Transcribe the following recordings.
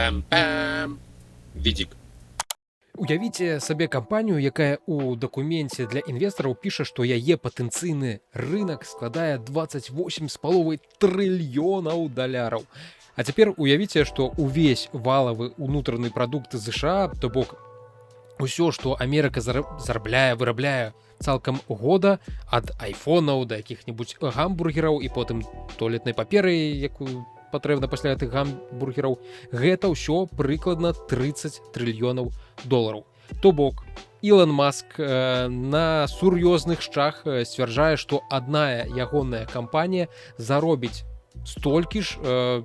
Пам-пам-пам. Відік. Уявіце сабе кампанію, якая ў дакуменце для інвестараў піша, што яе патэнцыйны рынак складае 28,5 трыльёнаў даляраў. А цяпер уявіце, што ўвесь валавы ўнутраны прадукт ЗША, то бок усё, што Амерыка вырабляе цалкам года, ад айфонаў да якіх-небудзь гамбургераў і потым туалетнай паперы, якую патрэбна пасля гэтых гамбургераў, гэта ўсё прыкладна 30 трыльёнаў долараў. То бок Ілон Маск на сур'ёзных шчах сцвярджае, што адная ягоная кампанія заробіць столькі ж,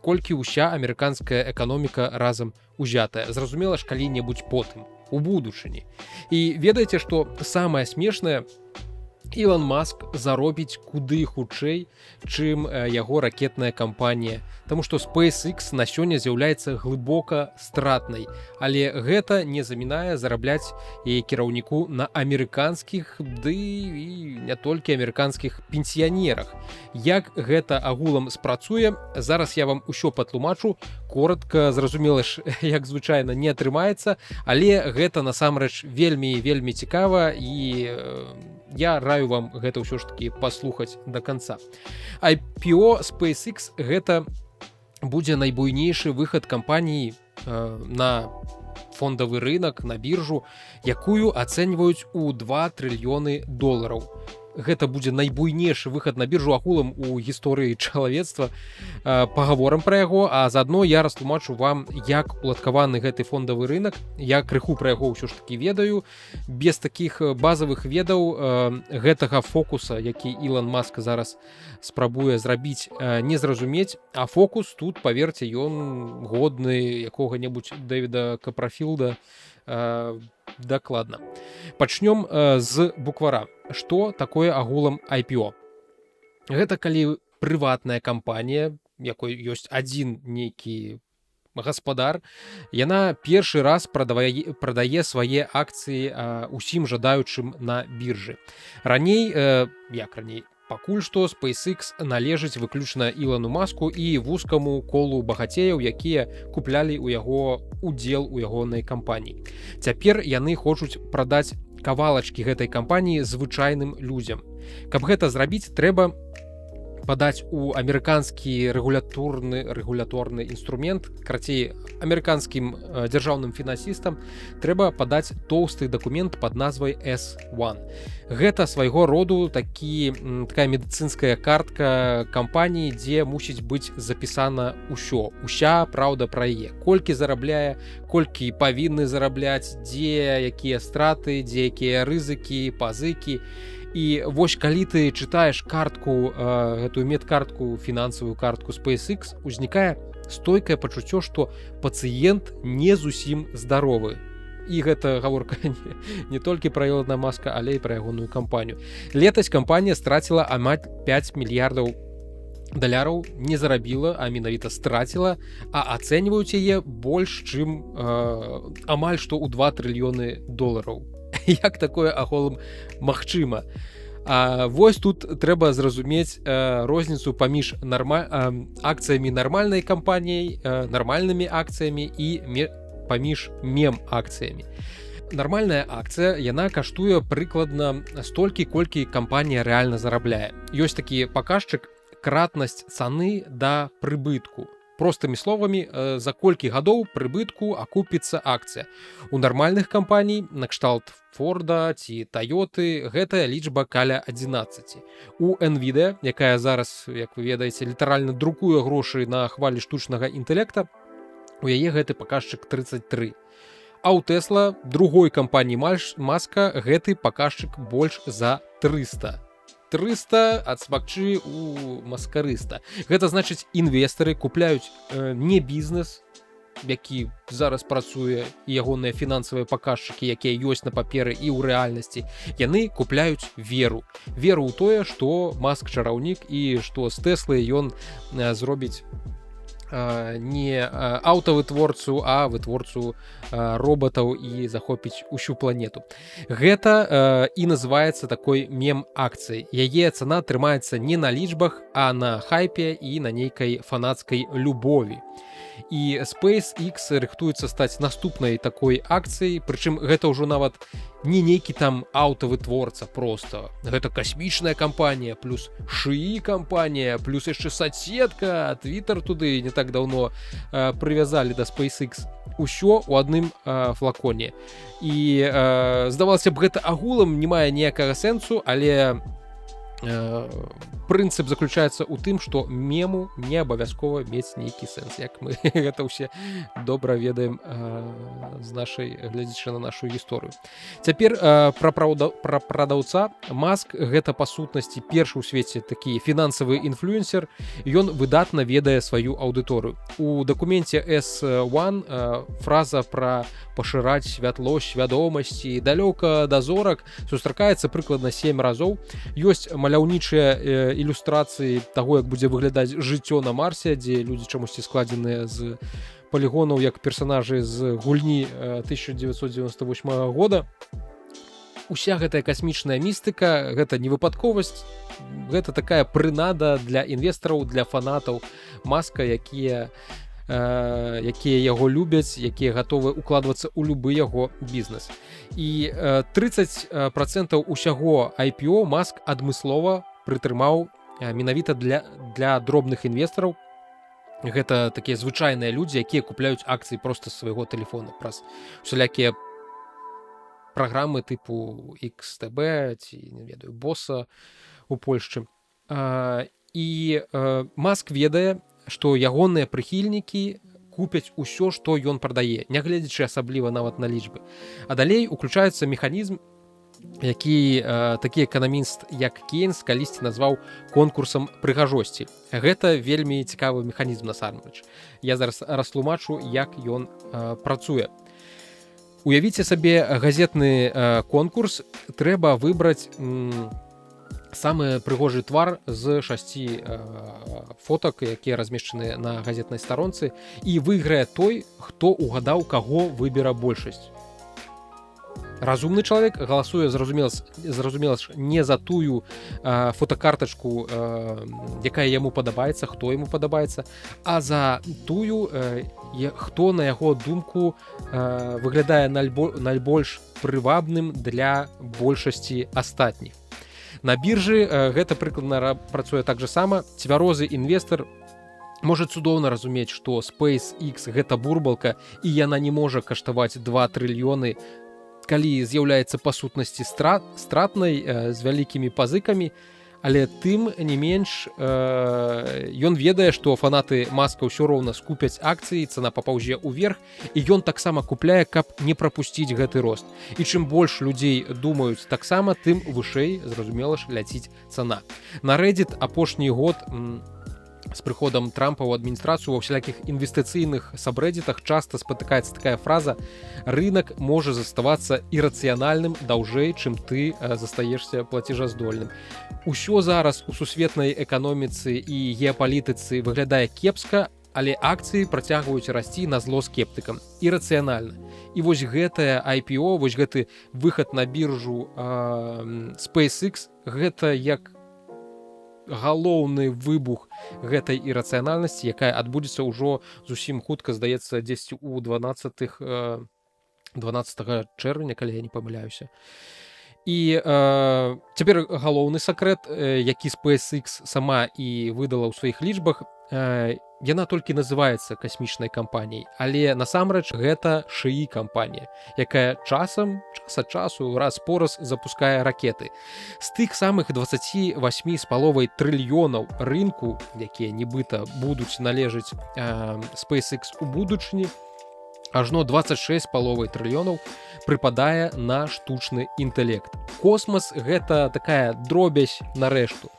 колькі ўся амерыканская эканоміка разам узятая. Зразумела ж, калі-небудзь потым, у будучыні. І ведаеце, што самае смешнае, Ілон Маск заробіць куды хутчэй, чым яго ракетная кампанія. Таму што SpaceX на сёння з'яўляецца глыбока стратнай, але гэта не замінае зарабляць яе кіраўніку на амерыканскіх, ды і не толькі амерыканскіх пенсіянерах. Як гэта агулам спрацуе, зараз я вам усё патлумачу. Коротка, зразумела ж, як звычайна, не атрымаецца, але гэта насамрэч вельмі цікава, і я раю вам гэта ўсё ж такі паслухаць да канца. IPO SpaceX гэта будзе найбуйнейшы выхад кампаніі на фондавы рынак, на біржу, якую ацэньваюць у 2 трыльёны долараў. Гэта будзе найбуйнейшы выхад на біржу агулам у гісторыі чалавецтва. Пагаворам пра яго, а заадно я растлумачу вам, як уладкаваны гэты фондавы рынак. Я крыху пра яго ўсё ж такі ведаю. Без такіх базавых ведаў гэтага фокуса, які Ілон Маск зараз спрабуе зрабіць, не зразумець. А фокус тут, паверце, ён годны якога-небудзь Дэвіда Капрафілда. Дакладна. Пачнём з буквара. Што такое агулам IPO? Гэта калі прыватная кампанія, якой ёсць адзін нейкі гаспадар, яна першы раз прадае свае акцыі усім жадаючым на біржы. Раней, пакуль што SpaceX належыць выключна Ілону Маску і вузкаму колу багацеяў, якія куплялі ў яго удзел у ягонай кампаніі. Цяпер яны хочуць прадаць кавалачкі гэтай кампаніі звычайным людзям. Каб гэта зрабіць, трэба падаць у амерыканскі рэгуляторны інструмент, крацей, амерыканскім дзяржаўным фінансістам трэба падаць тоўсты дакумент пад назвай S1. Гэта свайго роду такая медыцынская картка кампаніі, дзе мусіць быць запісана ўсё. Уся праўда пра яе. Колькі зарабляе, колькі павінны зарабляць, дзе якія страты, дзе якія рызыкі, пазыкі. І вось калі ты чытаеш картку, гэтую медкартку, фінансавую картку SpaceX, узнікае стойкае пачуццё, што пацыент не зусім здаровы. І гэта гаворка не толькі пра Ілона Маска, але і пра ягоную кампанію. Летась кампанія страціла амаль 5 мільярдаў даляраў, не зарабіла, а менавіта страціла, а ацэньваюць яе больш, чым амаль што ў 2 трыльёны долараў. Як такое агулам магчыма? Вось тут трэба зразумець розніцу паміж акцыямі нармальнай кампаніяй, нармальнымі акцыямі і паміж мем-акцыямі. Нармальная акцыя, яна каштуе прыкладна столькі, колькі кампанія рэальна зарабляе. Ёсць такі паказчык кратнасць цаны да прыбытку. Простымі словамі, за колькі гадоў прыбытку акупіцца акцыя. У нармальных кампаній, накшталт Форда ці Тойоты, гэтая лічба каля 11. У NVIDIA, якая зараз, як вы ведаеце, літаральна друкуе грошы на хвалі штучнага інтэлекта, у яе гэты паказчык 33. А ў Tesla, другой кампаніі Маска, гэты паказчык больш за 300. 300 адсмакчы у маскарыста. Гэта значыць, інвестары купляюць не бізнес, які зараз працуе, і ягоныя фінансавыя паказчыкі, якія ёсць на паперы і ў рэальнасці. Яны купляюць веру. Веру ў тое, што Маск чараўнік і што з Тэслы ён зробіць не аўтавытворцу, а вытворцу роботаў і захопіць усю планету. Гэта і называецца такой мем-акцыяй. Яе цана трымаецца не на лічбах, а на хайпе і на нейкай фанацкай любові. і SpaceX рыхтуецца стаць наступнай такой акцыяй, прычым гэта ўжо нават не нейкі там аўтавытворца просто. Гэта касмічная кампанія, плюс шыі кампанія, плюс яшчэ соцсетка, Twitter туды не так даўно прывязалі да SpaceX. Усё ў адным флаконе. І здавалася б, гэта агулам не мае ніякага сэнсу, але прынцып заключаецца ў тым, што мему не абавязкова мець нейкі сэнс, як мы гэта ўсе добра ведаем з нашай глядзячы на нашу гісторыю. Цяпер пра прадаўца. Маск гэта па сутнасці першы ў свеце такі фінансавы інфлюэнсер. Ён выдатна ведае сваю аўдыторыю. У дакуменце S1 фраза пра пашыраць святлосць свядомасці далёка да зорак сустракаецца прыкладна 7 разоў. Ёсць маляўнічыя ілюстрацыі таго, як будзе выглядаць жыццё на Марсе, дзе людзі чамусьці складзеныя з палігонаў, як персанажы з гульні 1998 года. Уся гэтая касмічная містыка, гэта не выпадковасць, гэта такая прынада для інвестараў, для фанатаў Маска, якія яго любяць, якія гатовы укладвацца ў любы яго бізнес. І 30% усяго IPO Маск адмыслова прытрымаў менавіта для дробных інвестараў. Гэта такія звычайныя людзі, якія купляюць акцыі проста з свайго тэлефона праз усялякія праграмы тыпу XTB ці, не ведаю, Боса у Польшчы. І Маск ведае, што ягоныя прыхільнікі купяць усё, што ён прадае, нягледзячы асабліва нават на лічбы. А далей уключаецца механізм, які такі эканаміст, як Кейнс, калісьці назваў конкурсам прыгажосці. Гэта вельмі цікавы механізм насамрэч. Я зараз растлумачу, як ён працуе. Уявіце сабе газетны конкурс, трэба выбраць самы прыгожы твар з 6 фотак, якія размешчаны на газетнай старонцы, і выйграе той, хто угадаў, каго выбера большасць. Разумны чалавек галасуе, зразумела ж, не за тую фотокартачку, якая яму падабаецца, хто яму падабаецца, а за тую, хто, на яго думку, выглядае найбольш прывабным для большасці астатніх. На біржы гэта прыкладна працуе так же сама. Цвярозы інвестар можа цудоўна разумець, што SpaceX гэта бурбалка, і яна не можа каштаваць 2 трыльёны, калі з'яўляецца па сутнасці стратнай з вялікімі пазыкамі, але тым не менш ён ведае, што фанаты Маска ўсё роўна скупяць акцыі, цана папаўзе ўверх, і ён таксама купляе, каб не прапусціць гэты рост. І чым больш людзей думаюць таксама, тым вышэй, зразумела ж, ляціць цана. На Reddit апошні год з прыходам Трампа ў адміністрацыю ва ўсялякіх інвестыцыйных сабрэдзітах часта спатыкаецца такая фраза: рынак можа заставацца ірацыянальным даўжэй, чым ты застаешся плацежаздольным. Усё зараз у сусветнай эканоміцы і геапалітыцы выглядае кепска, але акцыі працягваюць расці на зло скептыкам. Ірацыянальна. І вось гэтае IPO, вось гэты выхад на біржу SpaceX, гэта як галоўны выбух гэтай ірацыянальнасці, якая адбудзецца ўжо зусім хутка, здаецца, дзесьці ў 12 чэрвеня, калі я не памыляюся. І цяпер галоўны сакрэт, які SpaceX сама і выдала ў сваіх лічбах, яна толькі называецца касмічнай кампаніяй, але насамрэч гэта шыі кампанія, якая час ад часу раз-пораз запускае ракеты. З тых самых 28,5 трыльёнаў рынку, якія нібыта будуць належаць SpaceX у будучыні, ажно 26,5 трыльёнаў прыпадае на штучны інтэлект. Космас — гэта такая дробязь на рэшту.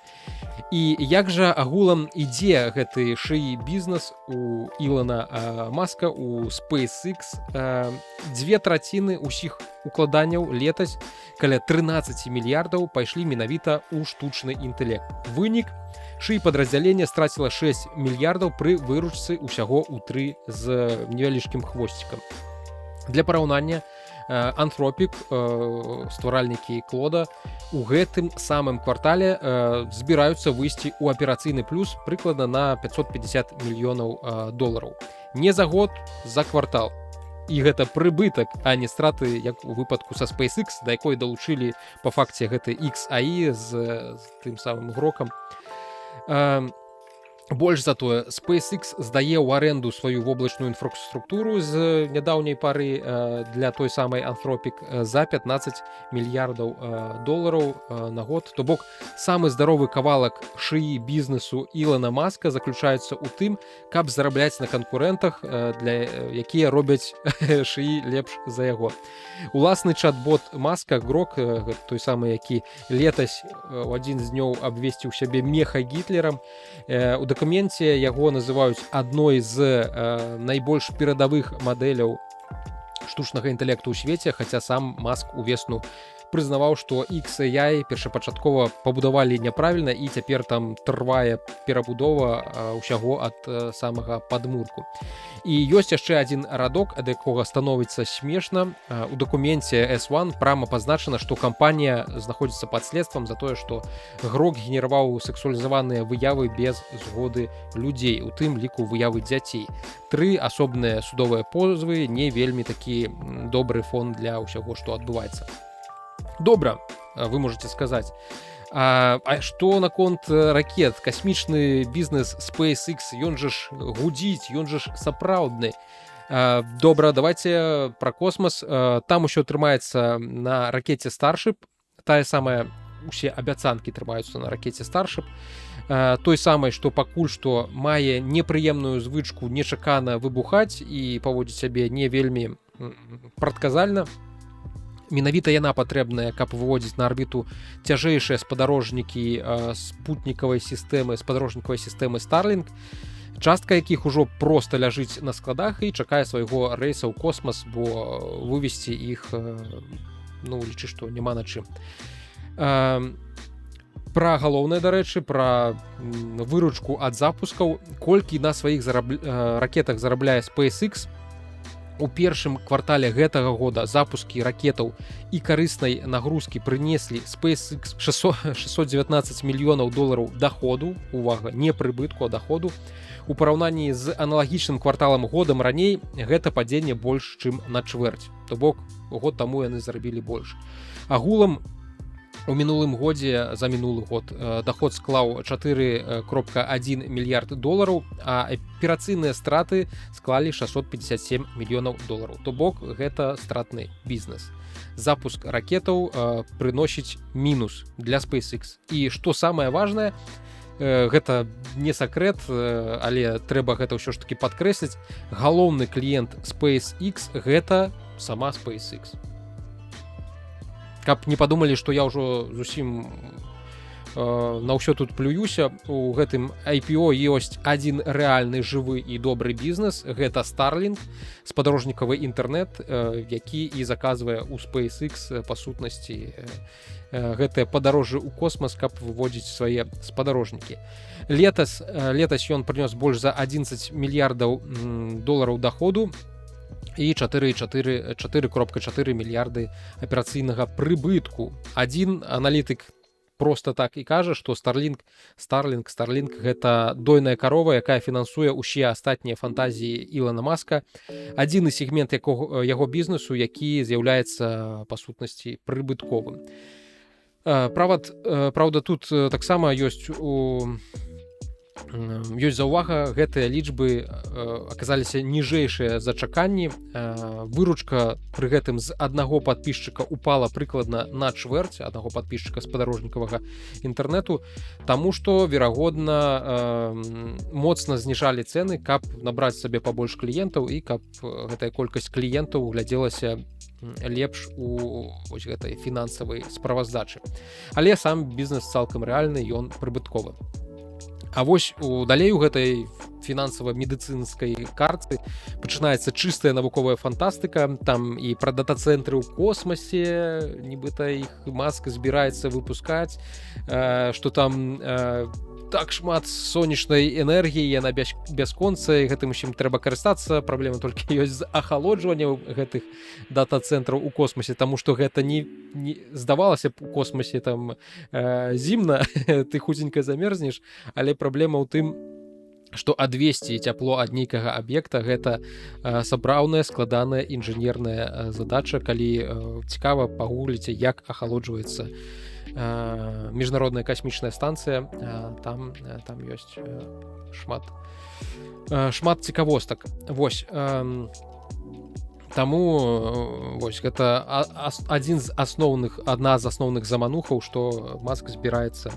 І як жа агулам ідзе гэты шыі бізнес у Ілона Маска, у SpaceX? 2/3 усіх укладанняў летась, каля 13 мільярдаў, пайшлі менавіта ў штучны інтэлект. Вынік: шыі падраздзялення страціла 6 мільярдаў пры выручцы ўсяго ў 3 з невялічкім хвосцікам. Для параўнання, Anthropic, стваральнікі Клода, у гэтым самым квартале збіраюцца выйсці ў аперацыйны плюс прыкладна на 550 мільёнаў долараў. Не за год, за квартал. І гэта прыбытак, а не страты, як у выпадку са SpaceX, да якой далучылі па факце гэты XAI з тым самым грокам. Больш за тое, SpaceX здае ў аренду сваю воблачную інфраструктуру з нядаўняй пары для той самай Anthropic за 15 мільярдаў долараў на год. То бок, самы здаровы кавалак шыі бізнесу Ілона Маска заключаецца ў тым, каб зарабляць на канкурэнтах, якія робяць шыі лепш за яго. Уласны чат-бот Маска, Грок, той самы, які летась у адзін з днёў абвесціў сябе меха-гітлерам, у дакуменце яго называюць адной з найбольш перадавых мадэляў штучнага інтэлекту ў свеце, хаця сам Маск увесну прызнаваў, што XAI першапачаткова пабудавалі няправільна і цяпер там трвае перабудова ўсяго ад самага падмурку. І ёсць яшчэ адзін радок, ад якога становіцца смешна. У дакуменце S1 прама пазначана, што кампанія знаходзіцца пад следствам за тое, што Грок генераваў сексуалізаваныя выявы без згоды людзей, у тым ліку выявы дзяцей. 3 асобныя судовыя позвы, не вельмі такі добры фон для ўсяго, што адбываецца. Добра, вы можете сказаць. А што наконт ракет? Касмічны бізнес SpaceX, ён жа ж гудзіць, ён жа ж сапраўдны. Добра, давайте пра космас. Там усё трымаецца на ракете Starship. Тая самая, усе абяцанкі трымаюцца на ракете Starship. Той самай, што пакуль што мае непрыемную звычку нечакана выбухаць і паводзіць сябе не вельмі прадказальна. Менавіта яна патрэбная, каб выводзіць на арбіту цяжэйшыя спадарожнікі спутнікавай сістэмы, спадарожнікавай сістэмы Starlink, частка якіх ужо проста ляжыць на складах і чакае свайго рэйса ў космас, бо вывесці іх, лічы, што няма на чым. Пра галоўнае, дарэчы, пра выручку ад запускаў, колькі на сваіх ракетах зарабляе SpaceX. У першым квартале гэтага года запускі ракетаў і карыснай нагрузкі прынеслі SpaceX 619 мільёнаў долараў даходу, увага, не прыбытку, а даходу. У параўнанні з аналагічным кварталам годам раней гэта падзенне больш, чым на чвэрць. То бок, год таму яны зарабілі больш. Агулам, у мінулым годзе, за мінулы год, даход склаў 4,1 мільярд долараў, а аперацыйныя страты склалі 657 мільёнаў долараў. То бок, гэта стратны бізнес. Запуск ракетаў прыносіць мінус для SpaceX. І што самае важнае, гэта не сакрэт, але трэба гэта ўсё ж такі падкрэсліць, галоўны кліент SpaceX гэта сама SpaceX. Каб не падумалі, што я ўжо зусім на ўсё тут плююся, у гэтым IPO ёсць адзін рэальны жывы і добры бізнес, гэта Starlink, спадарожнікавы інтэрнэт, які і заказвае ў SpaceX па сутнасці гэтыя падарожжы ў космас, каб выводзіць свае спадарожнікі. Летась ён прынёс больш за 11 мільярдаў долараў даходу, і 4,4 мільярды аперацыйнага прыбытку. Адзін аналітык проста так і кажа, што Starlink гэта дойная карова, якая фінансуе ўсе астатнія фантазіі Ілона Маска. Адзіны сегмент яго бізнесу, які з'яўляецца па сутнасці прыбытковым. Праўда, тут таксама ёсць заўвага, гэтыя лічбы аказаліся ніжэйшыя за чаканні. Выручка пры гэтым з аднаго падпісчыка упала прыкладна на чвэрць, аднаго падпісчыка спадарожнікавага інтэрнэту, таму што, верагодна, моцна зніжалі цэны, каб набраць сабе пабольш кліентаў і каб гэтая колькасць кліентаў глядзелася лепш у гэтай фінансавай справаздачы. Але сам бізнес цалкам рэальны, ён прыбытковы. А вось далей у гэтай фінансава-медыцынскай карты пачынаецца чыстая навуковая фантастыка. Там і пра дата-цэнтры ў космасе, нібыта іх Маск збіраецца выпускаць, што там так шмат сонечнай энергіі, яна бясконцая, гэтым усім трэба карыстацца. Праблема толькі ёсць з ахалоджваннем гэтых дата-цэнтраў у космосе, таму што гэта не здавалася б у космосе там зімна, ты хутенька замерзнеш, але праблема ў тым, што адвесці цяпло ад нейкага аб'екта гэта сапраўдная складаная інжынерная задача. Калі цікава, пагугліце, як ахалоджваецца міжнародная касмічная станцыя, там ёсць шмат цікавостак. Вось, таму вось гэта адна з асноўных заманухаў, што Маск збіраецца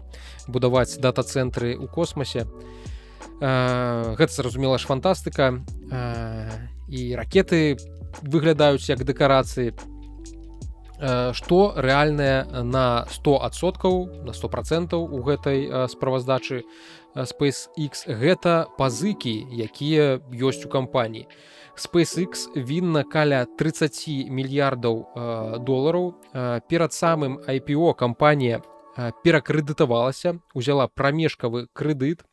будаваць дата-цэнтры ў космосе. Гэта, зразумела ж, фантастыка, і ракеты выглядаюць як дэкарацыі. Што рэальнае на 100%, на 100% у гэтай справаздачы SpaceX, гэта пазыкі, якія ёсць у кампаніі. SpaceX вінна каля 30 мільярдаў долараў. Перад самым IPO кампанія перакрэдытавалася, узяла прамежкавы крэдыт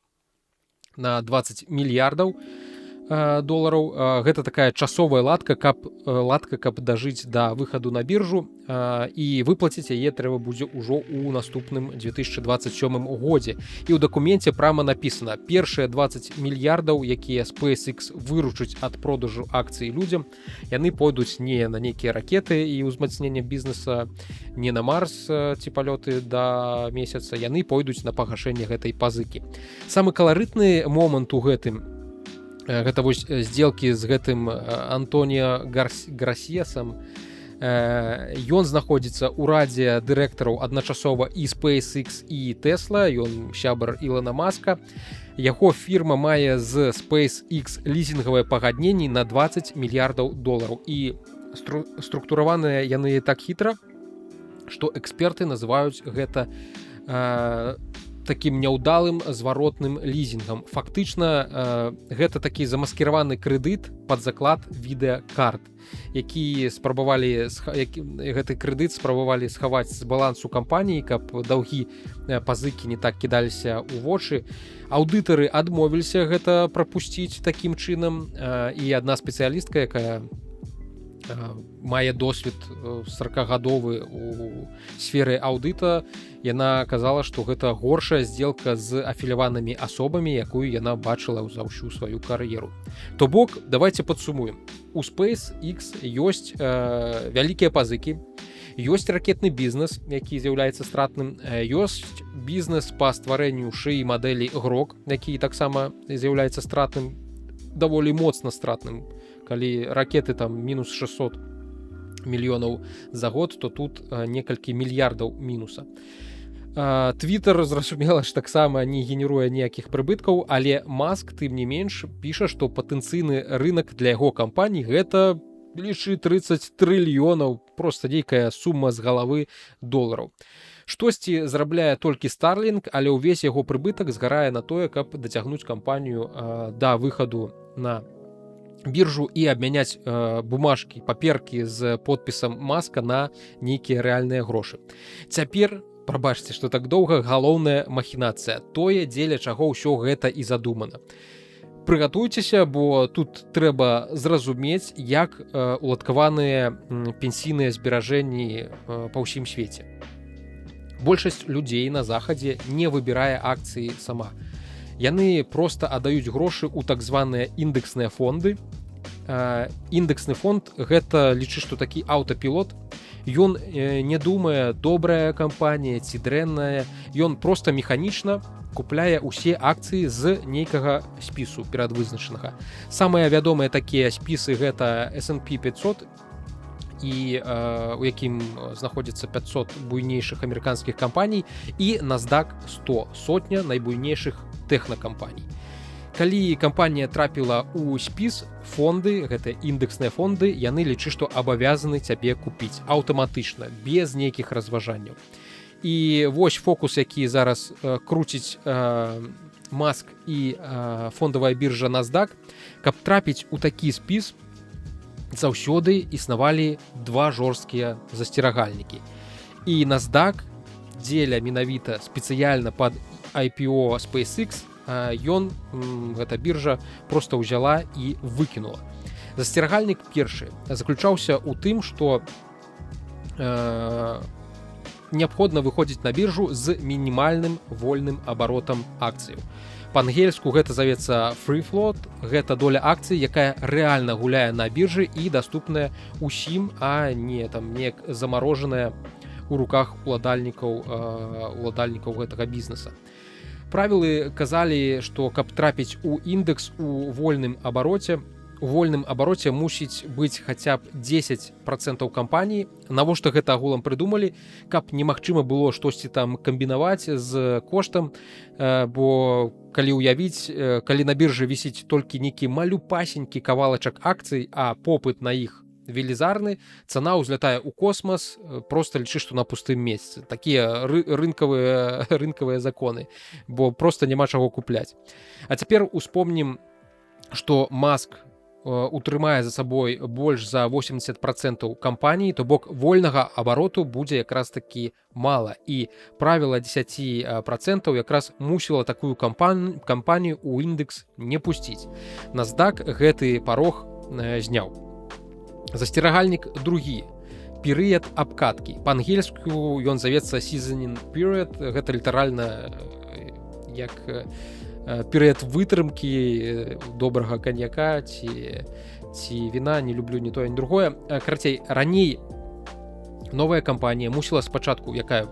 на 20 мільярдаў долараў. Гэта такая часовая латка, каб дажыць да выхаду на біржу, і выплаціць яе трэба будзе ўжо ў наступным 2027 годзе. І ў дакуменце прама напісана: першыя 20 мільярдаў, якія SpaceX выручыць ад продажу акцый людзям, яны пойдуць не на нейкія ракеты і ўзмацненне бізнеса, не на Марс ці палёты да месяца, яны пойдуць на пагашэнне гэтай пазыкі. Самы каларытны момант у гэтым, гэта вось здзелкі з гэтым Антоніо Гарсіясам. Ён знаходзіцца ў радзе дырэктараў адначасова і SpaceX, і Tesla. Ён сябар Ілона Маска. Яго фірма мае з SpaceX лізінгавыя пагадненні на 20 мільярдаў долараў. І структураваныя яны так хітра, што эксперты называюць гэта такім няўдалым зваротным лізінгам. Фактычна гэта такі замаскіраваны крэдыт пад заклад відэакарт, які гэты крэдыт спрабавалі схаваць з балансу кампаніі, каб даўгі пазыкі не так кідаліся ў вочы. Аўдытары адмовіліся гэта прапусціць такім чынам, і адна спецыялістка, якая мае досвед 40-гадовы у сферы аўдыта, яна казала, што гэта горшая здзелка з афіляванымі асобамі, якую яна бачыла за ўсю сваю кар'еру. То бок, давайте падсумуем. У SpaceX ёсць вялікія пазыкі, ёсць ракетны бізнес, які з'яўляецца стратным, ёсць бізнес па стварэнню шыі мадэлі Грок, які таксама з'яўляецца стратным, даволі моцна стратным. Калі ракеты там мінус 600 мільёнаў за год, то тут некалькі мільярдаў мінуса. Твиттер, зразумела ж, таксама не генеруе ніякіх прыбыткаў, але Маск, тым не менш, піша, што патэнцыйны рынак для яго кампаній гэта лічы 30 трыльёнаў, проста нейкая сума з галавы долараў. Штосьці зарабляе толькі Starlink, але ўвесь яго прыбытак згарае на тое, каб дацягнуць кампанію да выхаду на біржу і абмяняць бумажкі, паперкі з подпісам Маска на нейкія рэальныя грошы. Цяпер, прабачце, што так доўга, галоўная махінацыя, тое, дзеля чаго ўсё гэта і задумана. Прыгатуйцеся, бо тут трэба зразумець, як уладкаваныя пенсійныя зберажэнні па ўсім свеце. Большасць людзей на захадзе не выбірае акцыі сама. Яны проста аддаюць грошы ў так званыя індэксныя фонды. Індэксны фонд – гэта, лічы, што такі аўтапілот. Ён не думае, добрая кампанія ці дрэнная. Ён проста механічна купляе ўсе акцыі з нейкага спісу перадвызначанага. Самыя вядомыя такія спісы – гэта S&P 500, і у якім знаходзіцца 500 буйнейшых амерыканскіх кампаній, і NASDAQ 100, сотня найбуйнейшых тэхнакампаній. Калі кампанія трапіла ў спіс, фонды, гэта індэксныя фонды, яны лічы, што абавязаны цябе купіць аўтаматычна, без нейкіх разважанняў. І вось фокус, які зараз круціць Маск і фондавая біржа NASDAQ, каб трапіць у такі спіс, заўсёды існавалі два жорсткія засцерагальнікі. І NASDAQ дзеля менавіта спецыяльна пад IPO SpaceX, гэта біржа просто ўзяла і выкінула. Засцерагальнік першы заключаўся ў тым, што неабходна выходзіць на біржу з мінімальным вольным абаротам акцыяў. Па-ангельску гэта завецца free float, гэта доля акцый, якая рэальна гуляе на біржы і даступная усім, а не там неяк замарожаная у руках уладальнікаў гэтага бізнеса. Правілы казалі, што каб трапіць у індекс у вольным абароце мусіць быць хаця б 10% кампаній. Навошта гэта агулам прыдумалі? Каб немагчыма было штосьці там камбінаваць з коштам, бо калі ўявіць, калі на біржы вісіць толькі нейкі малюпасенькі кавалачак акцый, а попыт на іх велізарны, цана ўзлятае ў космас, просто лічы, што на пустым месцы. Такія рынкавыя законы, бо просто няма чаго купляць. А цяпер успомнім, што Маск утрымае за сабой больш за 80% кампаній, то бок вольнага абароту будзе якраз такі мала. І правіла 10% якраз мусіла такую кампанію ў індекс не пусціць. NASDAQ гэты парог зняў. Засцерагальнік другі. Перыяд абкаткі. Па-ангельску ён завецца seasoning period. Гэта літаральна як перыяд вытрымкі добрага каньяка ці віна, не люблю ні тое, ні другое. Карацей, раней новая кампанія мусіла спачатку, якая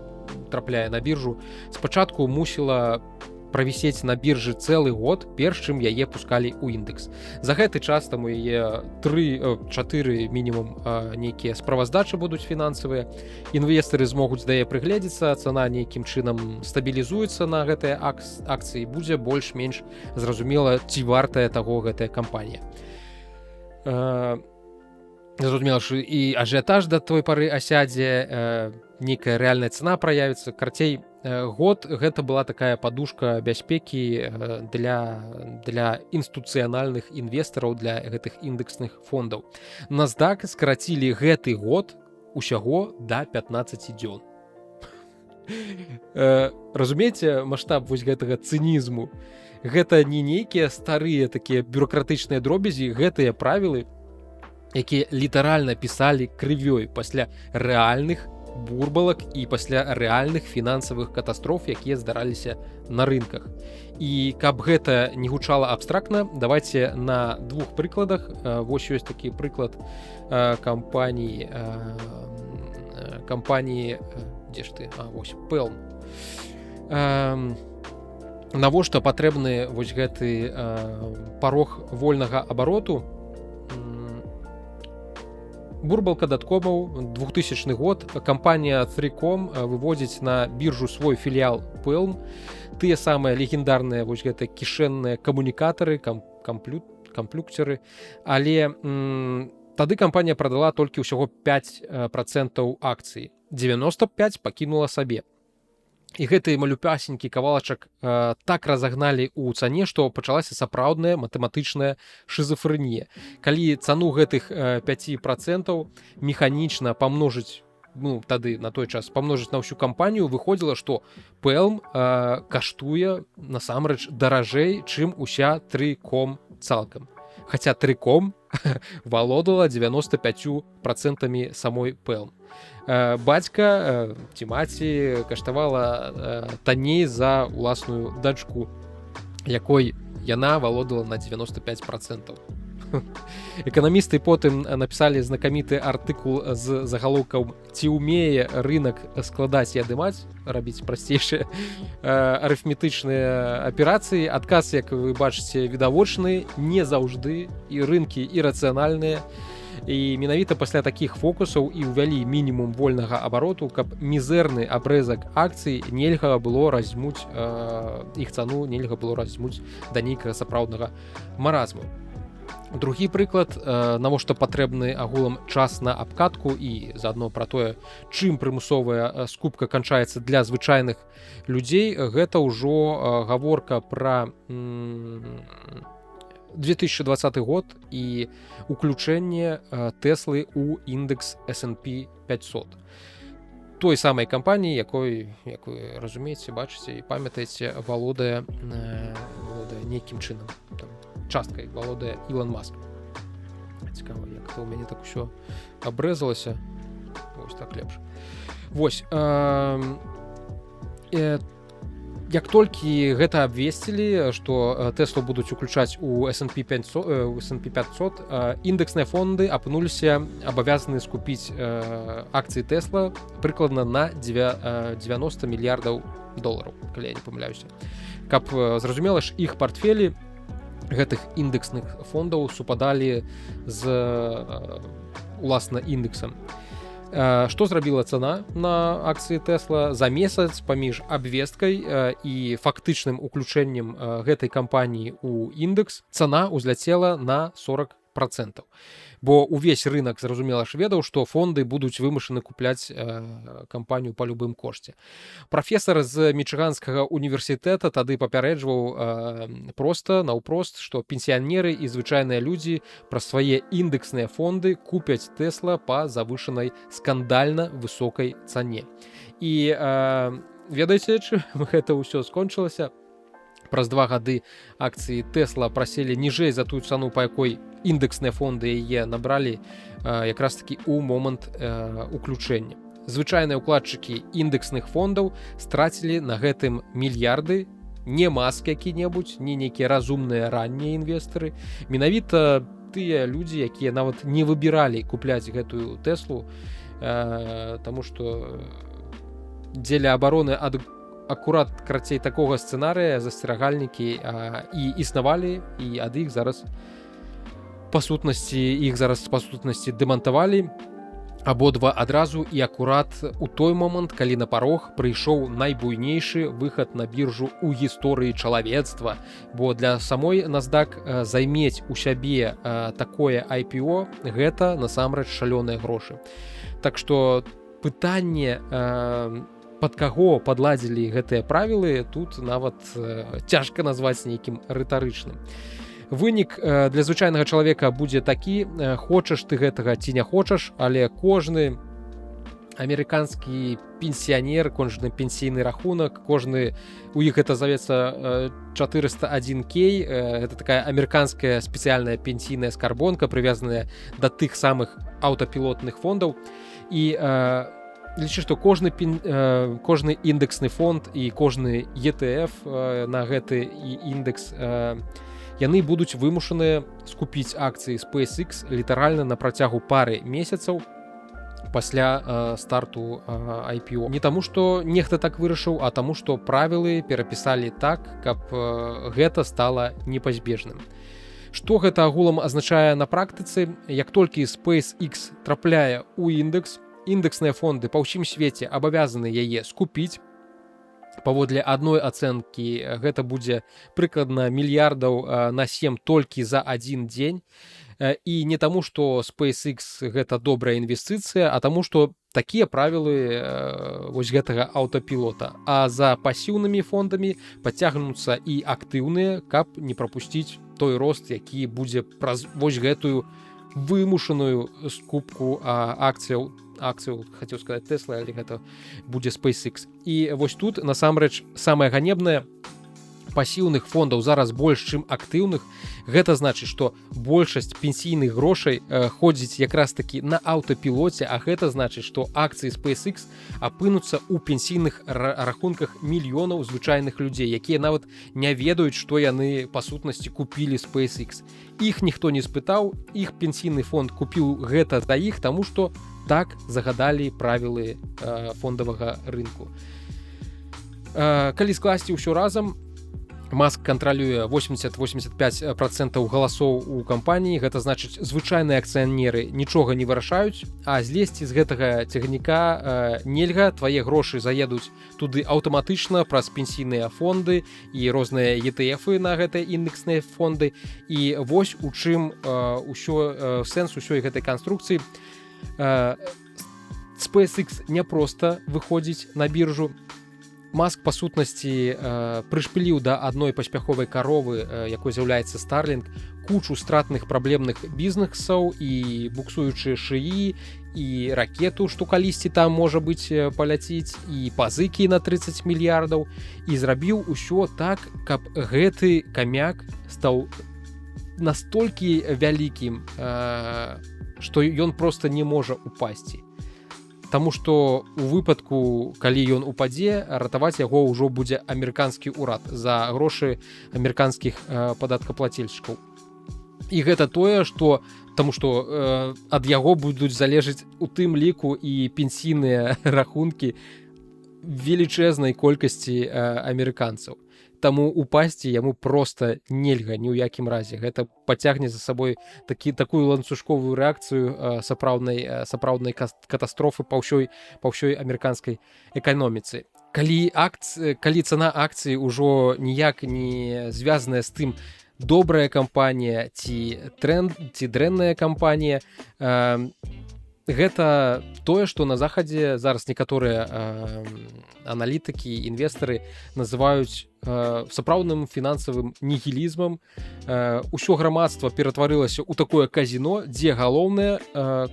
трапляе на біржу, спачатку мусіла правісець на біржы цэлы год, перш чым яе пускалі ў індекс. За гэты час там у яе 3-4 мінімум нейкія справаздачы будуць фінансавыя. Інвестары змогуць да яе прыгледзецца, цана нейкім чынам стабілізуецца на гэтыя акцыі, будзе больш-менш зразумела, ці вартая таго гэтая кампанія. Зразумела, што і ажыятаж да той пары асядзе, нейкая рэальная цана праявіцца. Карцей, год гэта была такая падушка бяспекі для інстытуцыянальных інвестараў, для гэтых індэксных фондаў. NASDAQ скарацілі гэты год усяго да 15 дзён. Разумееце маштаб вось гэтага цынізму? Гэта не нейкія старыя такія бюракратычныя дробязі, гэтыя правілы, якія літаральна пісалі крывёй пасля рэальных бурбалак і пасля рэальных фінансавых катастроф, якія здараліся на рынках. І каб гэта не гучала абстрактна, давайте на двух прыкладах. Вось ёсць такі прыклад кампаніі, дзе ж ты? Вось Pelm. Навошта патрэбны вось гэты парог вольнага абароту? Бурбалка даткомаў, 2000 год, кампанія 3Com выводзіць на біржу свой філіял Pelm, тыя самыя легендарныя вось гэта кішэнныя камунікатары, камплюкцеры, але тады кампанія прадала толькі ўсяго 5% акцый, 95% пакінула сабе. І гэты малюпасенькі кавалачак так разагналі ў цане, што пачалася сапраўдная матэматычная шызафрэнія. Калі цану гэтых 5% механічна памножыць, тады на той час памножыць на ўсю кампанію, выходзіла, што Pelm каштуе насамрэч даражэй, чым уся 3Com цалкам. Хаця 3Com валодала 95% самой Pelm. Бацька ці маці каштавала танней за ўласную дачку, якой яна валодала на 95%. Эканамісты потым напісалі знакаміты артыкул з загалоўкам «Ці ўмее рынак складаць і адымаць», рабіць прасцейшыя арыфметычныя аперацыі. Адказ, як вы бачыце, відавочны, не заўжды, і рынкі ірацыянальныя. І менавіта пасля такіх фокусаў і ўвялі мінімум вольнага абароту, каб мізэрны абрэзак акцый нельга было разьмуць, іх цану нельга было разьмуць да нейкага сапраўднага маразму. Другі прыклад, навошта патрэбны агулам час на абкатку і заадно пра тое, чым прымусовая скупка канчаецца для звычайных людзей, гэта ўжо гаворка пра 2020 год і уключэнне Теслы ў індекс S&P 500. той самай кампаніі, якой, як вы разумееце, бачыце і памятаеце, валодае нейкім чынам, там, часткай валодае Ілон Маск. Цікава, як то ў мяне так усё абрэзалася. Вось так лепш. Вось. Як толькі гэта абвесцілі, што Тэслу будуць уключаць у S&P 500, індэксныя фонды апынуліся абавязаны скупіць акцыі Тэсла прыкладна на 90 мільярдаў долараў, калі я не памыляюся. Каб зразумела ж, іх партфелі гэтых індэксных фондаў супадалі з уласна індексам. Што зрабіла цана на акцыі Тэсла за месяц паміж абвесткай і фактычным уключэннем гэтай кампаніі ў індекс? Цана ўзляцела на 40%. Бо ўвесь рынок, зразумела ж, ведаў, што фонды будуць вымушаны купляць кампанію па любым кошце. Прафесар з Мічыганскага універсітэта тады папярэджваў наўпрост, што пенсіянеры і звычайныя людзі праз свае індексныя фонды купяць Тэсла па завышанай скандальна высокай цане. І ведаеце, чым гэта ўсё скончылася? Праз 2 гады акцыі Тэсла праселі ніжэй за тую цану, па якой індексныя фонды яе набралі якраз такі ў момант уключэння. Звычайныя ўкладчыкі індексных фондаў страцілі на гэтым мільярды, не Маск які-небудзь, не нейкія разумныя раннія інвестары. Менавіта тыя людзі, якія нават не выбіралі купляць гэтую Тэслу, таму што дзеля абароны ад акурат крацей такога сцэнарыя засцерагальнікі і існавалі, і ад іх зараз па сутнасці дэмантавалі абодва адразу і акурат у той момант, калі на парог прыйшоў найбуйнейшы выхад на біржу ў гісторыі чалавецтва, бо для самой NASDAQ займець у сябе такое IPO гэта насамрэч шалёныя грошы. Так што пытанне пад каго падладзілі гэтыя правілы, тут нават цяжка назваць нейкім рытарычным. Вынік для звычайнага чалавека будзе такі: хочаш ты гэтага ці не хочаш, але кожны амерыканскі пенсіянер, кожны пенсійны рахунак, кожны, у іх гэта завецца 401K, гэта такая амерыканская спецыяльная пенсійная скарбонка, прывязаная да тых самых аўтапілотных фондаў. І лічы, што кожны індексны фонд і кожны ETF на гэты індекс, яны будуць вымушаныя скупіць акцыі SpaceX літаральна на працягу пары месяцаў пасля старту IPO. Не таму, што нехта так вырашыў, а таму, што правілы перапісалі так, каб гэта стала непазбежным. Што гэта агулам азначае на практыцы? Як толькі SpaceX трапляе ў індекс, індексныя фонды па ўсім свеце абавязаны яе скупіць. Паводле адной ацэнкі гэта будзе прыкладна мільярдаў на 7 толькі за адзін дзень. І не таму, што SpaceX гэта добрая інвестыцыя, а таму, што такія правілы вось гэтага аўтапілота. А за пасіўнымі фондамі падцягнуцца і актыўныя, каб не прапусціць той рост, які будзе праз вось гэтую вымушаную скупку акцыяў, хацеў сказаць Тэсла, але гэта будзе SpaceX. І вось тут насамрэч самае ганебнае: пасіўных фондаў зараз больш, чым актыўных. Гэта значыць, што большасць пенсійных грошай ходзіць якраз такі на аўтапілоце, а гэта значыць, што акцыі SpaceX апынуцца ў пенсійных рахунках мільёнаў звычайных людзей, якія нават не ведаюць, што яны па сутнасці купілі SpaceX. Іх ніхто не спытаў, іх пенсійны фонд купіў гэта за іх, таму што так загадалі правілы фондавага рынку. Калі скласці ўсё разам, Маск кантралюе 80-85% галасоў у кампаніі. Гэта значыць, звычайныя акцыянеры нічога не вырашаюць, а злезці з гэтага цягніка нельга. Твае грошы заедуць туды аўтаматычна праз пенсійныя фонды і розныя ETF-ы на гэтыя індексныя фонды. І вось у чым сэнс усёй гэтай канструкцыі. SpaceX не проста выходзіць на біржу. Маск па сутнасці прышпіліў да адной паспяховай каровы, якой з'яўляецца Starlink, кучу стратных праблемных бізнесаў і буксуючыя шыі, і ракету, што калісьці там можа быць паляціць, і пазыкі на 30 мільярдаў, і зрабіў усё так, каб гэты камяк стаў настолькі вялікім, што ён проста не можа упасці. Таму што у выпадку, калі ён упадзе, ратаваць яго ўжо будзе амерыканскі ўрад за грошы амерыканскіх падаткаплацельшчыкаў. І гэта тое, што таму што ад яго будуць залежаць у тым ліку і пенсійныя рахункі велічэзнай колькасці амерыканцаў. Таму упасці яму проста нельга ні ў якім разе. Гэта пацягне за сабой такую ланцужковую рэакцыю сапраўднай катастрофы па ўсёй амерыканскай эканоміцы. Калі цана акцыі ўжо ніяк не звязаная з тым, добрая кампанія ці дрэнная кампанія, гэта тое, што на захадзе зараз некаторыя аналітыкі, інвестары называюць сапраўдным фінансавым нігілізмам. Усё грамадства ператварылася ў такое казіно, дзе галоўнае,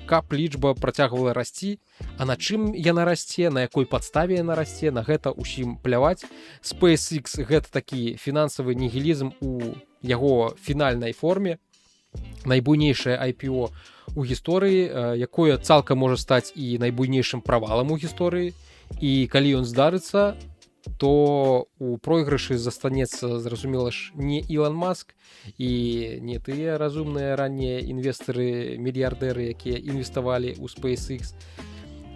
каб лічба працягвала расці, а на чым яна расце, на якой падставе яна расце, на гэта ўсім пляваць. SpaceX гэта такі фінансавы нігілізм у яго фінальнай форме, найбуйнейшае IPO у гісторыі, якое цалкам можа стаць і найбуйнейшым правалам у гісторыі. І калі ён здарыцца, то у пройгрышы застанецца, зразумела ж, не Ілон Маск і не тыя разумныя раннія інвестары, мільярдэры, якія інвеставалі ў SpaceX,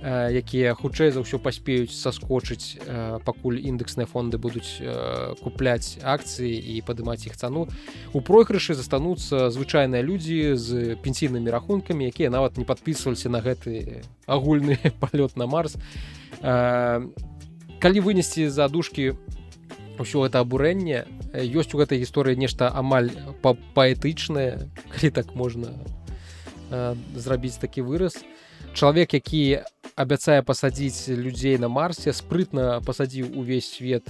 якія хутчэй за ўсё паспеюць саскочыць, пакуль індэксныя фонды будуць купляць акцыі і падымаць іх цану. У пройгрышы застануцца звычайныя людзі з пенсійнымі рахункамі, якія нават не падпісваліся на гэты агульны палёт на Марс. Калі вынесці за дужкі ўсё гэта абурэнне, ёсць у гэтай гісторыі нешта амаль паэтычнае, калі так можна зрабіць такі выраз. Чалавек, які абяцае пасадзіць людзей на Марсе, спрытна пасадзіў увесь свет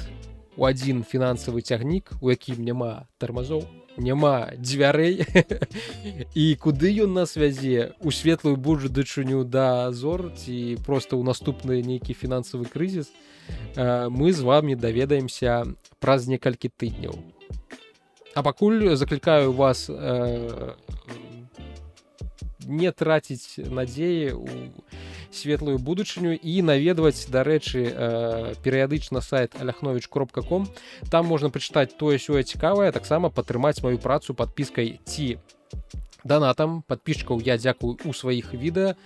у адзін фінансавы цягнік, у якім няма тармазоў, няма дзвярэй. І куды ён нас вязе? У светлую будучыню да зор ці проста ў наступны нейкі фінансавы крызіс? Мы з вамі даведаемся праз некалькі тыдняў. А пакуль заклікаю вас не траціць надзеі ў светлую будучыню і наведваць, дарэчы, перыядычна сайт alyachnovich.com. Там можна пачытаць тое-сёе цікавае, таксама падтрымаць маю працу падпіскай ці донатам. Падпісчыкаў я дзякую ў сваіх відэа,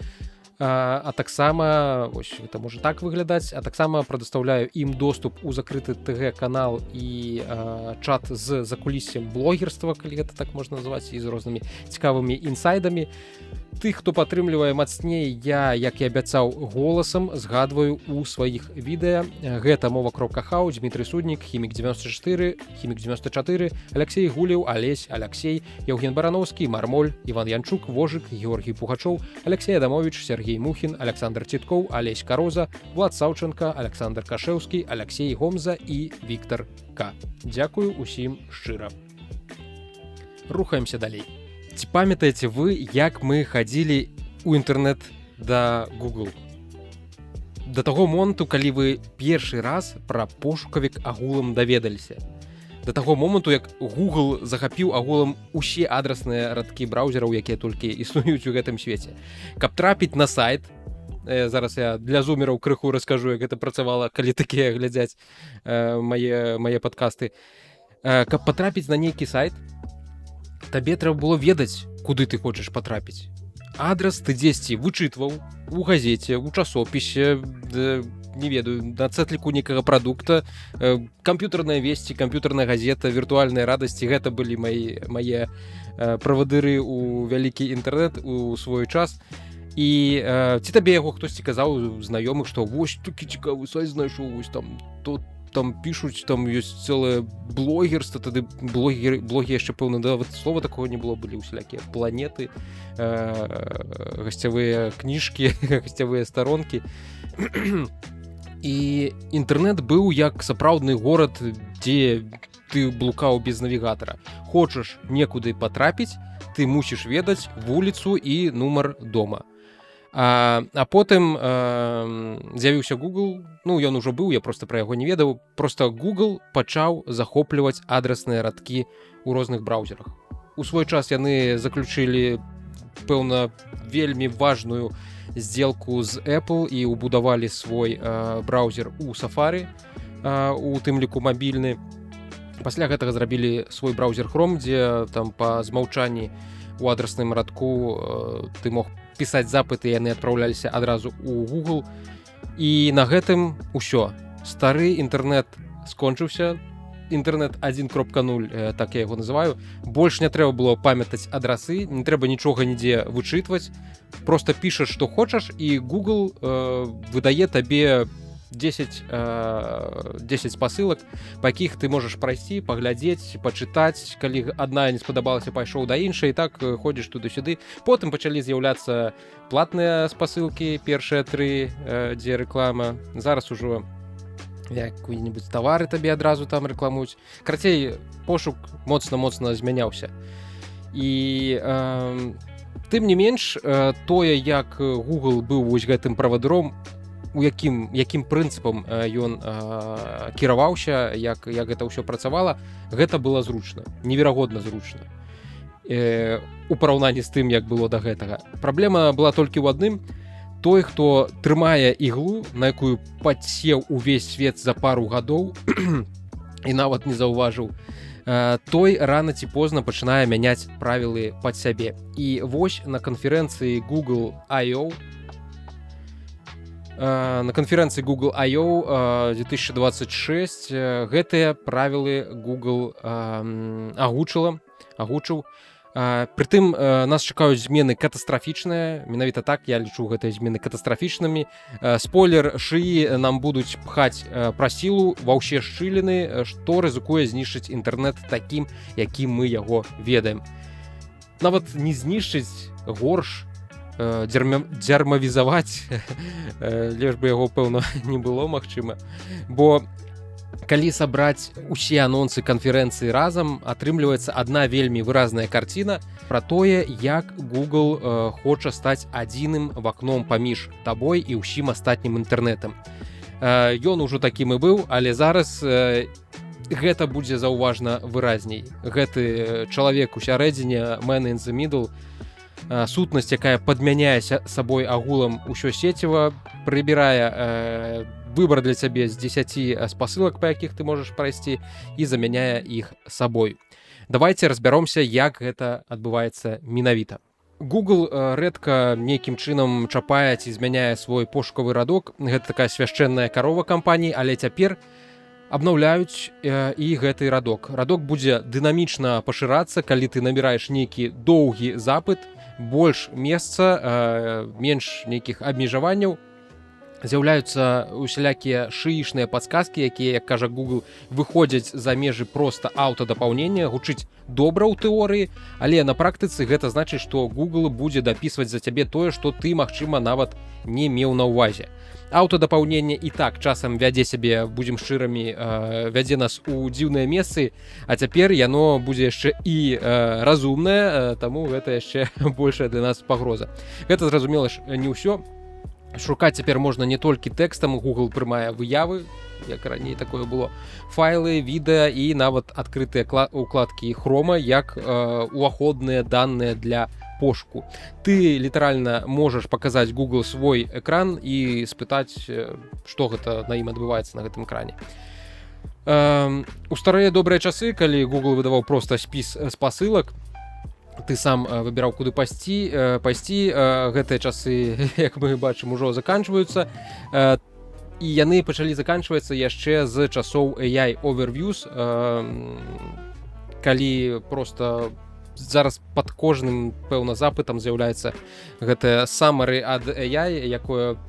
а таксама, вось, гэта можа так выглядаць, а таксама прадастаўляю ім доступ у закрыты ТГ-канал і чат з закуліссем блогерства, калі гэта так можна назваць, і з рознымі цікавымі інсайдамі. Тых, хто падтрымлівае мацней, я, як і абяцаў, голасам згадваю ў сваіх відэа. Гэта Мова.хау, Дмітрый Суднік, Хімік 94, Хімік 94, Алексей Гулеў, Алесь, Алексей, Евген Барановскі, Мармоль, Іван Янчук, Вожык, Георгій Пугачоў, Алексей Адамович, Сергей Мухін, Александр Ціткоў, Алесь Кароза, Влад Саўченко, Александр Кашэўскі, Алексей Гомза і Віктор К. Дзякую усім шчыра. Рухаемся далей. Ці памятаеце вы, як мы хадзілі ў інтэрнэт да Google? Да таго моманту, калі вы першы раз пра пошукавік агулам даведаліся. Да таго моманту, як Google захапіў агулам усе адрасныя радкі браўзераў, якія толькі існуюць у гэтым свеце. Каб трапіць на сайт, зараз я для зумераў крыху раскажу, як гэта працавала, калі такія глядзяць мае падкасты. Каб патрапіць на нейкі сайт, табе трэба было ведаць, куды ты хочаш патрапіць. Адрас ты дзесьці вычытваў у газеце, у часопісе, не ведаю, на цэтліку некага прадукта, камп'ютарныя весці, камп'ютарная газета, віртуальныя радасці. Гэта былі мае правадыры ў вялікі інтэрнэт у свой час. І ці табе яго хтосьці казаў знаёмых, што вось такі цікавы сайт знайшоў, вось там пішуць, там ёсць цэлае блогерства, тады блогі яшчэ, пэўна, нават слова такого не было, былі ўсялякія планеты, гасцявыя кніжкі, гасцявыя старонкі. і інтэрнэт быў як сапраўдны горад, дзе ты блукаў без навігатара. Хочаш некуды патрапіць, ты мусіш ведаць вуліцу і нумар дома. А потым з'явіўся Google, ну ён ужо быў, я просто пра яго не ведаў, просто Google пачаў захопліваць адрасныя радкі ў розных браузерах. У свой час яны заключылі, пэўна, вельмі важную сделку з Apple і ўбудавалі свой браузер у Safari, у тым ліку мабільны. Пасля гэтага зрабілі свой браузер Chrome, дзе там па змаўчанні у адрасным радку ты мог пісаць запыты, яны адпраўляліся адразу ў Google. І на гэтым усё. Стары інтэрнэт скончыўся. Інтэрнэт 1.0, так я яго называю. Больш не трэба было памятаць адрасы, не трэба нічога нідзе вычытваць. Просто пішаш, што хочаш, і Google выдае табе 10 спасылак, па якіх ты можаш прайсці, паглядзець, пачытаць. Калі адна не спадабалася, пайшоў да іншай, і так ходзіш туды-сюды. Потым пачалі з'яўляцца платныя спасылкі, першыя 3, дзе рэклама. Зараз ужо якую-небудзь тавары табе адразу там рэкламуюць. Карацей, пошук моцна змяняўся. І тым не менш, тое, як Google быў вось гэтым правадыром, у якім прынцыпам ён кіраваўся, як гэта ўсё працавала, гэта было зручна, неверагодна зручна. У параўнанні з тым, як было да гэтага. Праблема была толькі ў адным. Той, хто трымае іглу, на якую падсеў увесь свет за пару гадоў і нават не заўважыў, той рана ці позна пачынае мяняць правілы пад сябе. І вось на канферэнцыі Google I.O. 2026 гэтыя правілы Google агучыў. Прытым нас чакаюць змены катастрафічныя, менавіта так я лічу гэтыя змены катастрафічнымі. Спойлер, шыі нам будуць пхаць пра сілу ва ўсе шчыліны, што рызыкуе знішчыць інтэрнэт такім, якім мы яго ведаем. Нават не знішчыць, горш, дзярмавізаваць, лишь бы яго, пэўна, не было магчыма. Бо калі сабраць усе анонсы канферэнцыі разам, атрымліваецца адна вельмі выразная карціна пра тое, як Google хоча стаць адзіным вакном паміж табой і ўсім астатнім інтэрнэтам. Ён ужо такім і быў, але зараз гэта будзе заўважна выразней. Гэты чалавек у сярэдзіне, man in the middle, сутнасць, якая падмяняе сабой агулам усё сеціва, прыбірае выбор для цябе з 10 спасылак, па якіх ты можаш прайсці, і замяняе іх сабой. Давайте разбяромся, як гэта адбываецца менавіта. Google рэдка нейкім чынам чапае ці змяняе свой пошукавы радок. Гэта такая свяшчэнная карова кампаніі, але цяпер абнаўляюць і гэты радок. Радок будзе дынамічна пашырацца, калі ты набіраеш нейкі доўгі запыт, больш месца, менш нейкіх абмежаванняў. З'яўляюцца усялякія шыічныя падсказкі, якія, як кажа Google, выходзяць за межы проста аўтадапаўнення, гучыць добра ў тэорыі, але на практыцы гэта значыць, што Google будзе дапісваць за цябе тое, што ты, магчыма, нават не меў на ўвазе. Аўтадапаўненне і так часам вядзе сябе, будзем шчырамі, вядзе нас у дзіўныя месцы, а цяпер яно будзе яшчэ і разумнае, таму гэта яшчэ большая для нас пагроза. Гэта, зразумела ж, не ўсё. Шукаць цяпер можна не толькі тэкстам, Google прымае выявы, як раней такое было, файлы, відэа і нават адкрытыя укладкі Chrome, як уваходныя даныя для пошуку. Ты літаральна можаш паказаць Google свой экран і спытаць, што гэта на ім адбываецца на гэтым экране. У старыя добрыя часы, калі Google выдаваў проста спіс спасылак, ты сам выбіраў, куды пайсці. Гэтыя часы, як мы бачым, ужо заканчваюцца. І яны пачалі заканчвацца яшчэ з часоў AI Overviews, калі проста зараз пад кожным, пэўна, запытам з'яўляецца гэтае summary ад AI, якое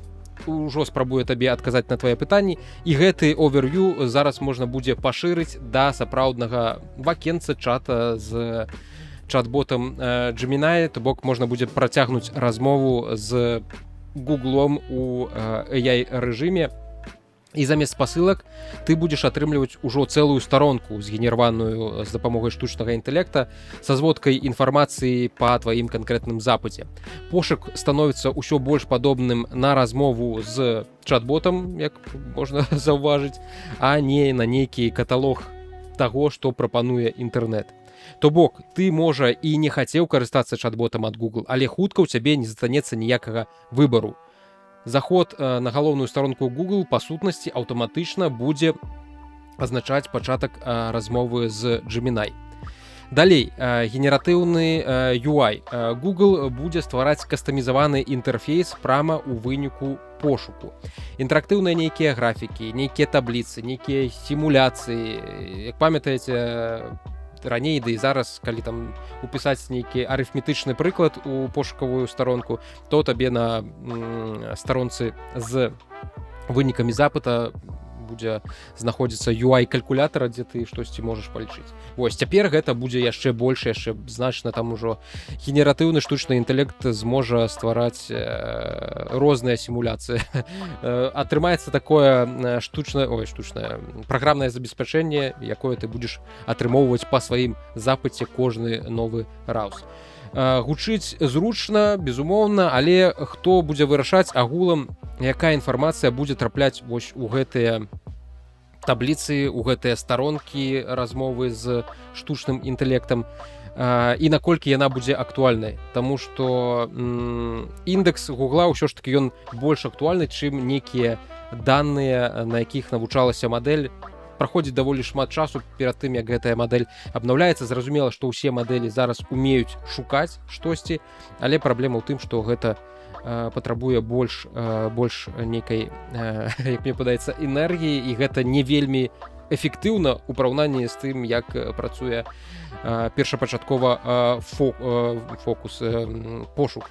ўжо спрабуе табе адказаць на твае пытанні. І гэты overview зараз можна будзе пашырыць да сапраўднага вакенца чата з чат-ботам Gemini, то бок можна будзе працягнуць размову з Гуглом у AI рэжыме. І замест спасылак ты будзеш атрымліваць ужо цэлую старонку, згенерваную з дапамогай штучнага інтэлекта са зводкай інфармацыі па тваім канкрэтным запыце. Пошук становіцца ўсё больш падобным на размову з чат-ботам, як можна заўважыць, а не на нейкі каталог таго, што прапануе інтэрнэт. То бок, ты, можа, і не хацеў карыстацца чат-ботам ад Google, але хутка ў цябе не застанецца ніякага выбару. Заход на галоўную старонку Google па сутнасці аўтаматычна будзе азначаць пачатак размовы з Gemini. Далей, генератыўны UI. Google будзе ствараць кастамізаваны інтэрфейс прама ў выніку пошуку. Інтэрактыўныя нейкія графікі, нейкія табліцы, нейкія сімуляцыі. Як памятаеце, раней, да і зараз, калі там упісаць нейкі арыфметычны прыклад у пошукавую старонку, то табе на старонцы з вынікамі запыта будзе знаходзіцца UI-калькулятара, дзе ты штосьці можаш палічыць. Вось, цяпер гэта будзе яшчэ больш, яшчэ значна, там ужо генератыўны штучны інтэлект зможа ствараць розныя сімуляцыі. Атрымаецца такое штучнае праграмнае забеспячэнне, якое ты будзеш атрымоўваць па сваім запыце кожны новы раз. Гучыць зручна, безумоўна, але хто будзе вырашаць агулам, якая інфармацыя будзе трапляць вось у гэтыя табліцы, у гэтыя старонкі размовы з штучным інтэлектам, і наколькі яна будзе актуальнай. Таму што індекс Гугла ўсё ж такі ён больш актуальны, чым нейкія даныя, на якіх навучалася мадэль. Праходзіць даволі шмат часу перад тым, як гэтая мадэль абнаўляецца. Зразумела, што ўсе мадэлі зараз умеюць шукаць штосьці, але праблема ў тым, што гэта патрабуе больш нейкай, як мне падаецца, энергіі, і гэта не вельмі эфектыўна ў параўнанні з тым, як працуе першапачаткова фокус, пошук.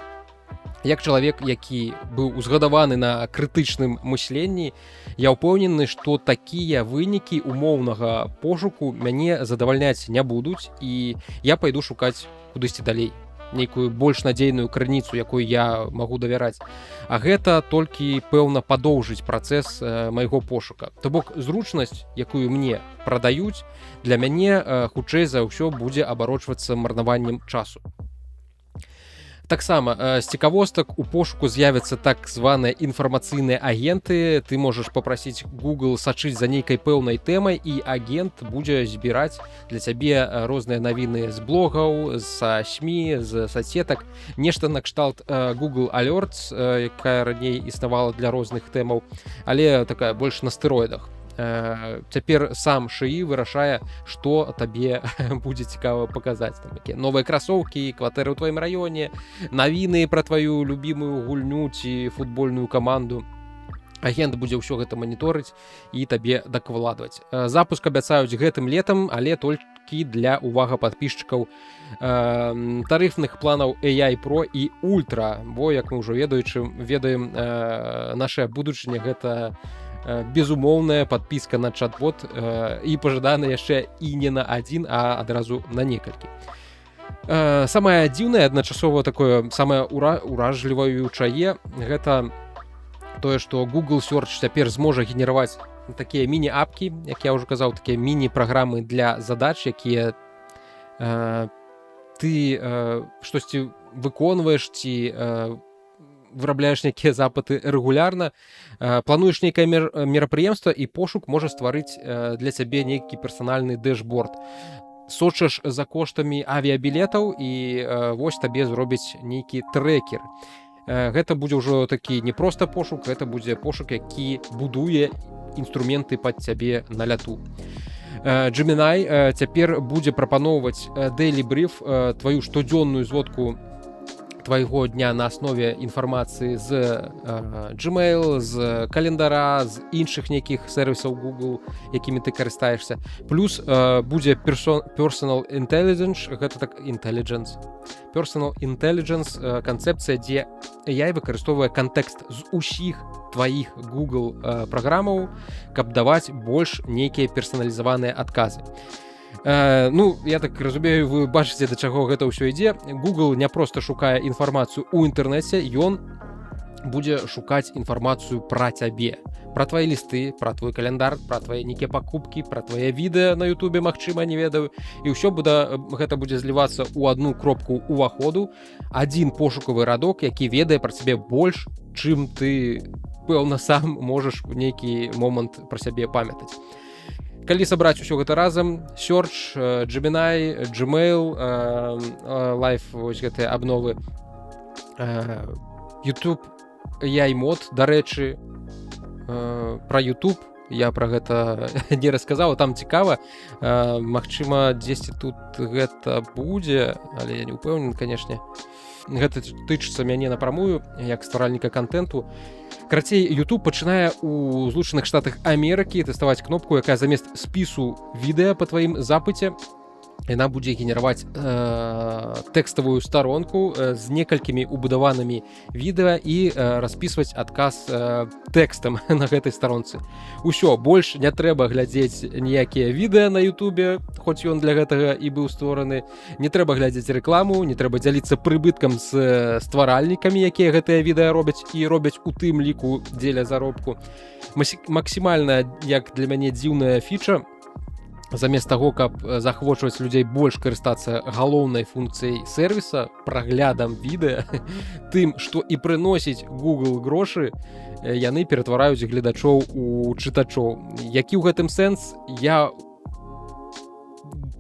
Як чалавек, які быў узгадаваны на крытычным мысленні, я ўпэўнены, што такія вынікі умоўнага пошуку мяне задавальняць не будуць, і я пайду шукаць кудысьці далей, нейкую больш надзейную крыніцу, якой я магу давяраць. А гэта толькі, пэўна, падоўжыць працэс майго пошука. То бок, зручнасць, якую мне прадаюць, для мяне хутчэй за ўсё будзе абарочвацца марнаваннем часу. Таксама з цікавостак у пошуку з'явяцца так званыя інфармацыйныя агенты. Ты можаш папрасіць Google сачыць за нейкай пэўнай тэмай, і агент будзе збіраць для цябе розныя навіны з блогаў, са СМІ, з соцсетак. Нешта накшталт Google Alerts, якая раней існавала для розных тэмаў, але такая больш на стэроідах. Цяпер сам ШИІ вырашае, што табе будзе цікава паказаць. Там якія новыя красоўкі, кватэры ў тваім раёне, навіны пра тваю любімую гульню ці футбольную каманду. Агент будзе ўсё гэта маніторыць і табе дакладваць. Запуск абяцаюць гэтым летам, але толькі для, увага, падпісчыкаў тарыфных планаў AI Pro і Ultra, бо, як мы ўжо ведаем, наша будучыня гэта безумоўная падпіска на чат-бот, і пажадана яшчэ і не на адзін, а адразу на некалькі. Самае дзіўнае, адначасова такое самае уражліваючае, гэта тое, што Google Search цяпер зможа генераваць такія міні-апкі, як я ўжо казаў, такія міні-праграмы для задач, якія ты штосьці выконваеш ці вырабляеш нейкія запыты рэгулярна, плануеш нейкае мерапрыемства, і пошук можа стварыць для цябе нейкі персанальны дэшборд. Сочыш за коштамі авіябілетаў, і вось табе зробяць нейкі трекер. Гэта будзе ўжо такі не проста пошук, гэта будзе пошук, які будуе інструменты пад цябе на ляту. Gemini цяпер будзе прапаноўваць Daily Brief, тваю штодзённую зводку твайго дня на аснове інфармацыі з Gmail, з календара, з іншых нейкіх сервісаў Google, якімі ты карыстаешся. Плюс будзе Personal Intelligence, гэта так Personal Intelligence канцэпцыя, дзе AI выкарыстоўвае кантэкст з усіх тваіх Google праграмаў, каб даваць больш нейкія персаналізаваныя адказы. Я так разумею, вы бачыце, да чаго гэта ўсё ідзе. Google не проста шукае інфармацыю ў інтэрнэце, ён будзе шукаць інфармацыю пра цябе, пра твои лісты, пра твой календар, пра твае нейкія пакупкі, пра твае відэа на Ютубе, магчыма, не ведаю, і ўсё гэта будзе злівацца ў адну кропку уваходу, адзін пошукавы радок, які ведае пра цябе больш, чым ты, пэўна, сам можаш у нейкі момант пра сябе памятаць. Калі сабраць усё гэта разам, Search, Gemini, Gmail, Live, вось гэтыя абновы, YouTube, AI мод, дарэчы, пра YouTube я пра гэта не расказаў, там цікава, магчыма, дзесьці тут гэта будзе, але я не ўпэўнен, канешне. Гэта тычыцца мяне напрамую, як стваральніка контенту. Карацей, YouTube пачынае ў Злучаных Штатах Амерыкі тэставаць кнопку, якая замест спісу відэа па тваім запыце, яна будзе генераваць тэкставую старонку з некалькімі убудаванымі відэа і распісваць адказ тэкстам на гэтай старонцы. Усё, больш не трэба глядзець ніякія відэа на Ютубе, хоць ён для гэтага і быў створаны. Не трэба глядзець рэкламу, не трэба дзяліцца прыбыткам з стваральнікамі, якія гэтыя відэа робяць і робяць у тым ліку дзеля заробку. Максімальна, як для мяне, дзіўная фіча, замест таго, каб захвочваць людзей больш карыстацца галоўнай функцыяй сервіса, праглядам відэа, тым, што і прыносіць Google грошы, яны ператвараюць гледачоў у чытачоў. Які ў гэтым сэнс, я,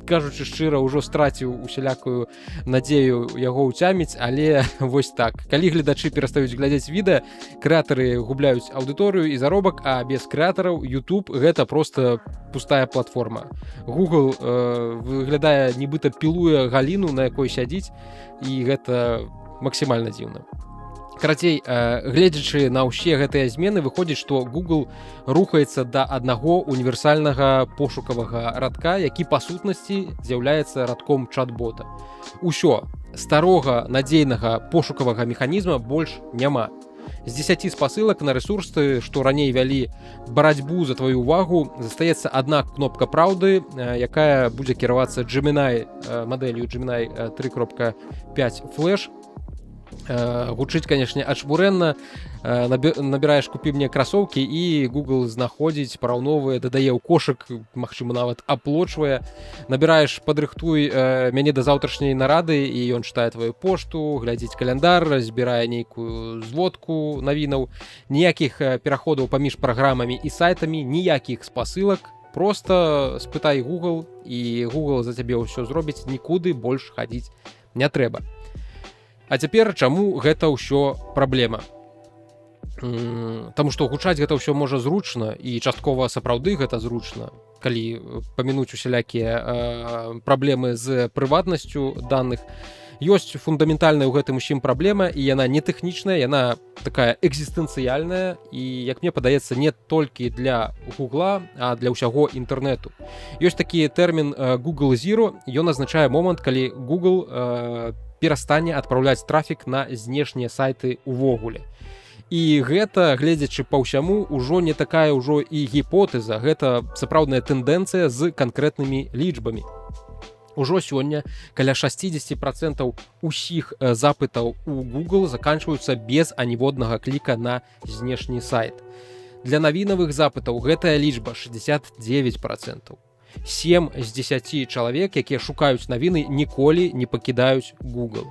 кажучы шчыра, ўжо страціў усялякую надзею яго ўцяміць, але вось так. Калі гледачы перастаюць глядзець відэа, крэатары губляюць аўдыторыю і заробак, а без крэатараў YouTube гэта проста пустая платформа. Google выглядае, нібыта пілуе галіну, на якой сядзіць, і гэта максімальна дзіўна. Карацей, гледзячы на ўсе гэтыя змены, выходзіць, што Google рухаецца да аднаго універсальнага пошукавага радка, які па сутнасці з'яўляецца радком чат-бота. Усё, старога надзейнага пошукавага механізма больш няма. З 10 спасылак на рэсурсы, што раней вялі барацьбу за твою увагу, застаецца адна кнопка праўды, якая будзе кіравацца Gemini, мадэлью Gemini 3.5 Flash. Гучыць, канешне, ачмурэнна. Набіраеш «купі мне красоўкі» і Google знаходзіць, параўновае, дадае ў кошык, магчыма, нават аплочвае. Набіраеш «падрыхтуй мяне да заўтрашняй нарады» і ён чытае твою пошту, глядзіць каляндар, збірае нейкую зводку навінаў. Ніякіх пераходаў паміж праграмамі і сайтамі, ніякіх спасылак. Проста спытай Google, і Google за цябе ўсё зробіць, нікуды больш хадзіць не трэба. А цяпер чаму гэта ўсё праблема? Таму што гучаць гэта ўсё можа зручна, і часткова сапраўды гэта зручна, калі памінуць усялякія праблемы з прыватнасцю даных. Ёсць фундаментальная ў гэтым усім праблема, і яна не тэхнічная, яна такая экзістэнцыяльная, і, як мне падаецца, не толькі для Гугла, а для ўсяго інтэрнэту. Ёсць такі тэрмін Google Zero, ён азначае момант, калі Google перастане адпраўляць трафік на знешнія сайты увогуле. І гэта, гледзячы па ўсяму, ужо не такая ўжо і гіпотэза, гэта сапраўдная тэндэнцыя з канкрэтнымі лічбамі. Ужо сёння каля 60% усіх запытаў у Google заканчваюцца без аніводнага кліка на знешні сайт. Для навінавых запытаў гэтая лічба 69%. 7 з 10 чалавек, якія шукаюць навіны, ніколі не пакідаюць Google.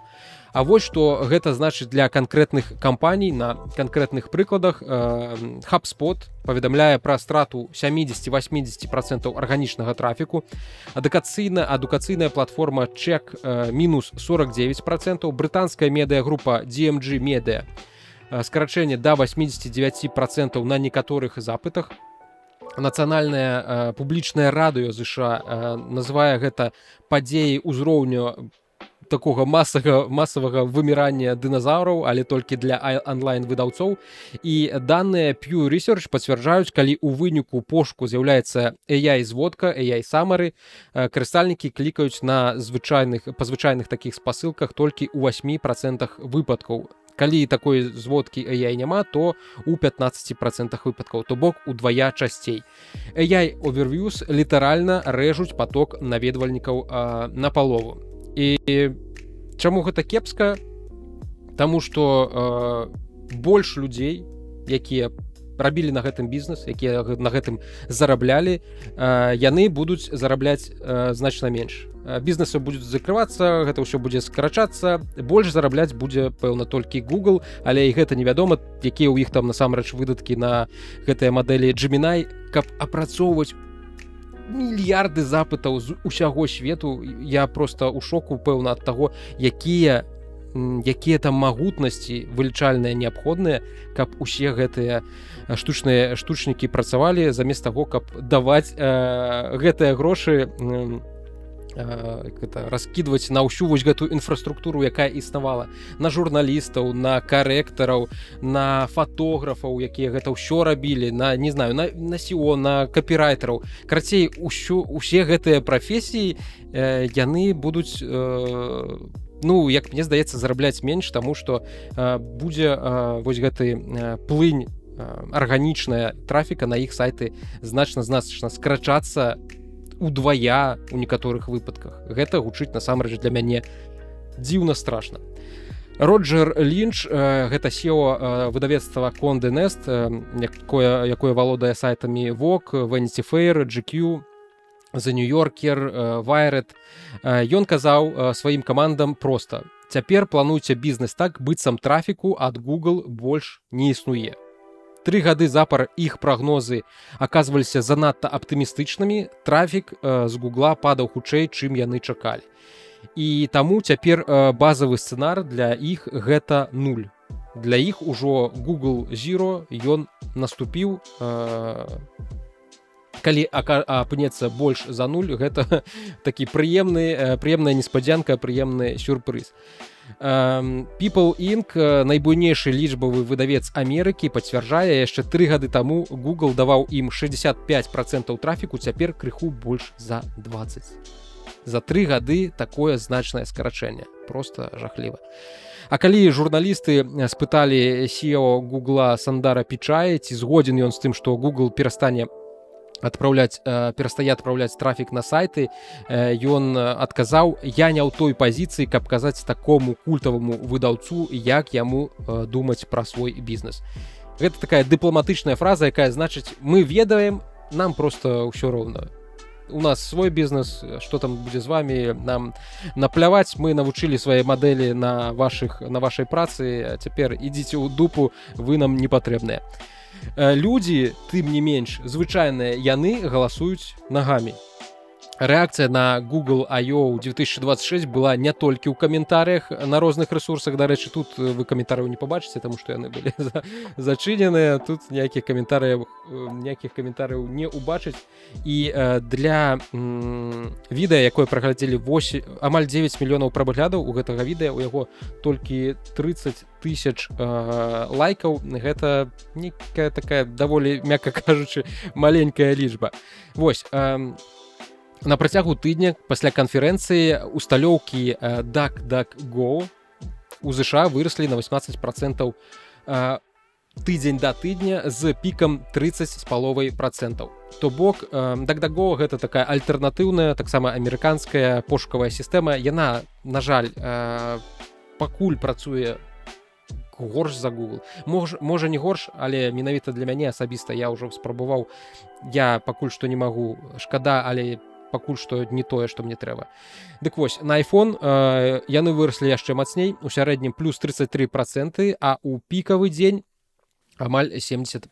А вось што гэта значыць для канкрэтных кампаній. На канкрэтных прыкладах HubSpot паведамляе пра страту 70-80% арганічнага трафіку. Адукацыйная платформа Check мінус 49%. Брытанская медыагрупа DMG Media скарачэнне да 89% на некаторых запытах. Нацыянальнае публічнае радыё США называе гэта падзеяй узроўню такога масавага вымірання дыназаўраў, але толькі для онлайн-выдаўцоў. І даныя Pew Research пацвярджаюць, калі ў выніку пошуку з'яўляецца AI-зводка, AI-самары, карыстальнікі клікаюць па звычайных такіх спасылках толькі ў 8% выпадкаў. Калі такой зводкі AI няма, то у 15% выпадкаў, то бок удвая часцей. AI Overviews літаральна рэжуць поток наведвальнікаў напалову. І чаму гэта кепска? Таму што больш людзей, якія рабілі на гэтым бізнес, якія на гэтым зараблялі, яны будуць зарабляць значна менш. Бізнесы будуць закрывацца, гэта ўсё будзе скарачацца, больш зарабляць будзе, пэўна, толькі Google, але і гэта невядома, якія ў іх там насамрэч выдаткі на гэтыя мадэлі Gemini, каб апрацоўваць мільярды запытаў з усяго свету. Я проста ў шоку, пэўна, ад таго, якія там магутнасці вылічальныя неабходныя, каб усе гэтыя штучнікі працавалі, замест таго, каб даваць гэтыя грошы, раскідваць на ўсю вось гэтую інфраструктуру, якая існавала, на журналістаў, на карэктараў, на фатографаў, якія гэта ўсё рабілі, на, не знаю, на SEO, на капірайтараў. Карацей, усе гэтыя прафесіі яны будуць, як мне здаецца, зарабляць менш, таму што будзе вось гэты плынь арганічная трафіка на іх сайты значна скрачацца удвая у некаторых выпадках. Гэта гучыць насамрэч для мяне дзіўна страшна. Роджер Лінч, гэта SEO выдавецтва Condé Nast, якое валодае сайтамі Vogue, Vanity Fair, GQ, The New Yorker, Wired. Ён казаў сваім камандам проста: цяпер плануйце бізнес так, быццам трафіку ад Google больш не існуе. 3 гады запар іх прагнозы аказваліся занадта аптымістычнымі, трафік з Гугла падаў хутчэй, чым яны чакалі. І таму цяпер базавы сцэнар для іх гэта 0. Для іх ужо Google Zero, ён наступіў. Калі апынецца больш за 0, гэта такі прыемная неспадзянка, прыемны сюрпрыз. People Inc., найбуйнейшы лічбавы выдавец Амерыкі, пацвярджае, яшчэ 3 гады таму Google даваў ім 65% трафіку, цяпер крыху больш за 20. За 3 гады такое значнае скарачэнне. Проста жахліва. А калі журналісты спыталі CEO Гугла Сандара Пічая, ці згоден ён з тым, што Google перастае адпраўляць трафік на сайты, ён адказаў: я не ў той пазіцыі, каб казаць такому культаваму выдаўцу, як яму думаць пра свой бізнес. Гэта такая дыпламатычная фраза, якая значыць: мы ведаем, нам проста ўсё роўна. У нас свой бізнес, што там будзе з вами, нам напляваць, мы навучылі свае мадэлі на вашай працы, цяпер ідзіце ў дупу, вы нам не патрэбныя. Людзі, тым не менш, звычайныя, яны галасуюць нагамі. Рэакцыя на Google I.O. 2026 была не толькі ў каментарыях на розных рэсурсах. Дарэчы, тут вы каментарыяў не пабачыце, таму што яны былі зачыненыя. Тут ніякіх каментарыяў не ўбачыць. І для відэа, якое праглядзелі амаль 9 мільёнаў праглядаў у гэтага відэа, у яго толькі 30 тысяч лайкаў. Гэта некая такая даволі, мякка кажучы, маленькая лічба. Вось. На працягу тыдня пасля канферэнцыі усталёўкі DuckDuckGo у ЗША выраслі на 18% тыдзень да тыдня з пікам 30,5%. То бок, DuckDuckGo гэта такая альтэрнатыўная, таксама амерыканская пошукавая сістэма. Яна, на жаль, пакуль працуе горш за Google. Можа не горш, але менавіта для мяне асабіста я ўжо спрабаваў. Я пакуль што не магу, шкада, але пакуль што не тое, што мне трэба. Дык вось, на iPhone яны выраслі яшчэ мацней, у сярэднім плюс 33%, а ў пікавы дзень амаль 70%.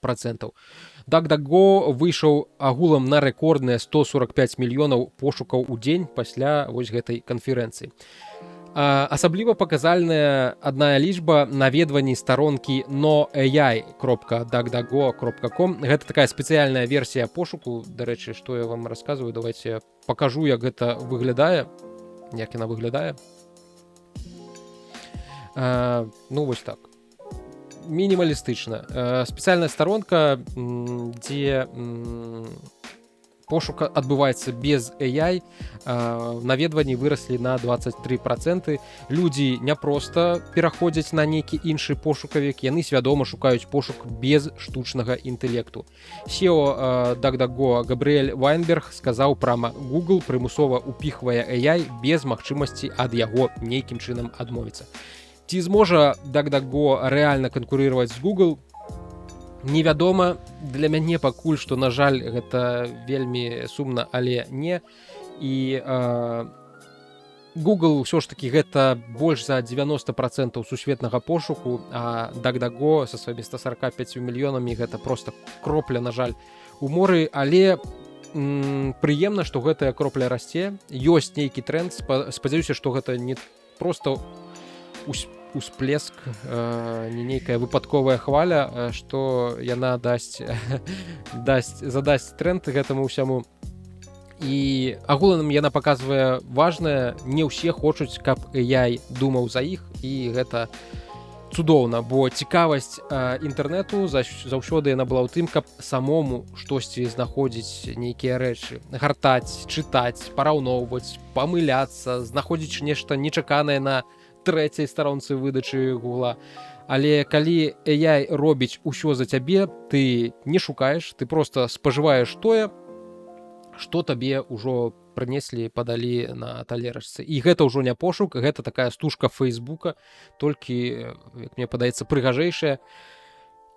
DuckDuckGo выйшаў агулам на рэкордныя 145 мільёнаў пошукаў у дзень пасля вось гэтай канферэнцыі. Асабліва паказальная адная лічба наведванні старонкі noai.duckduckgo.com. Гэта такая спецыяльная версія пошуку. Дарэчы, што я вам расказваю, давайте пакажу, як гэта выглядае. Як яна выглядае. Вось так. Мінімалістычна. Спецыяльная старонка, дзе пошук адбываецца без AI, наведванні выраслі на 23%. Людзі не проста пераходзяць на нейкі іншы пошукавік, яны свядома шукаюць пошук без штучнага інтэлекту. SEO DuckDuckGo Габрыэль Вайнберг сказаў прама: Google прымусова ўпіхвае AI без магчымасці ад яго нейкім чынам адмовіцца. Ці зможа DuckDuckGo рэальна канкурыраваць з Google, невядома. Для мяне пакуль што, на жаль, гэта вельмі сумна, але не. І Google ўсё ж такі гэта больш за 90% сусветнага пошуку, а DuckDuckGo са сваімі 145 мільёнамі гэта проста кропля, на жаль, у моры. Але прыемна, што гэтая кропля расце. Ёсць нейкі тренд. Спадзяюся, што гэта не проста усплеск, не нейкая выпадковая хваля, што яна задасць тренд гэтаму ўсяму. І агулам яна паказвае важнае, не ўсе хочуць, каб AI думаў за іх, і гэта цудоўна, бо цікавасць інтэрнэту заўсёды яна была ў тым, каб самому штосьці знаходзіць, нейкія рэчы, гартаць, чытаць, параўноўваць, памыляцца, знаходзіць нешта нечаканае на трэцяй старонцы выдачы Гугла. Але калі AI робіць усё за цябе, ты не шукаеш, ты проста спажываеш тое, што табе ўжо прынеслі, падалі на талерачцы. І гэта ўжо не пошук, гэта такая стужка Фейсбука, толькі, як мне падаецца, прыгажэйшая.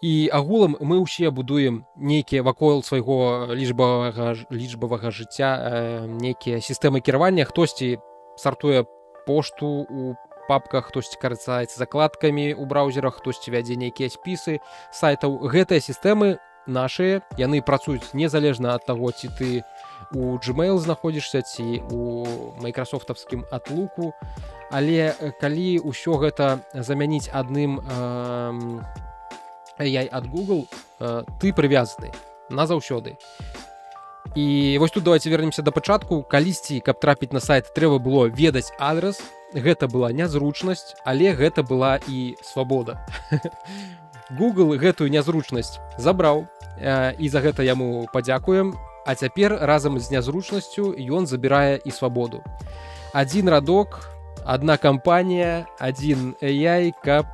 І агулам мы ўсе будуем нейкія вакол свайго лічбавага жыцця, нейкія сістэмы кіравання. Хтосьці сартуе пошту у папках, хтосьці карыстаецца закладкамі ў браўзерах, хтосьці вядзе нейкія спісы сайтаў. Гэтыя сістэмы нашыя, яны працуюць незалежна ад таго, ці ты у Gmail знаходзішся, ці у майкрасофтаўскім Outlook. Але калі ўсё гэта замяніць адным AI ад Google, ты прывязаны назаўсёды. І вось тут давайте вернемся да пачатку. Калісьці, каб трапіць на сайт, трэба было ведаць адрес. Гэта была нязручнасць, але гэта была і свабода. Google гэтую нязручнасць забраў, і за гэта яму падзякуем. А цяпер разам з нязручнасцю ён забірае і свабоду. Адзін радок, адна кампанія, адзін AI, каб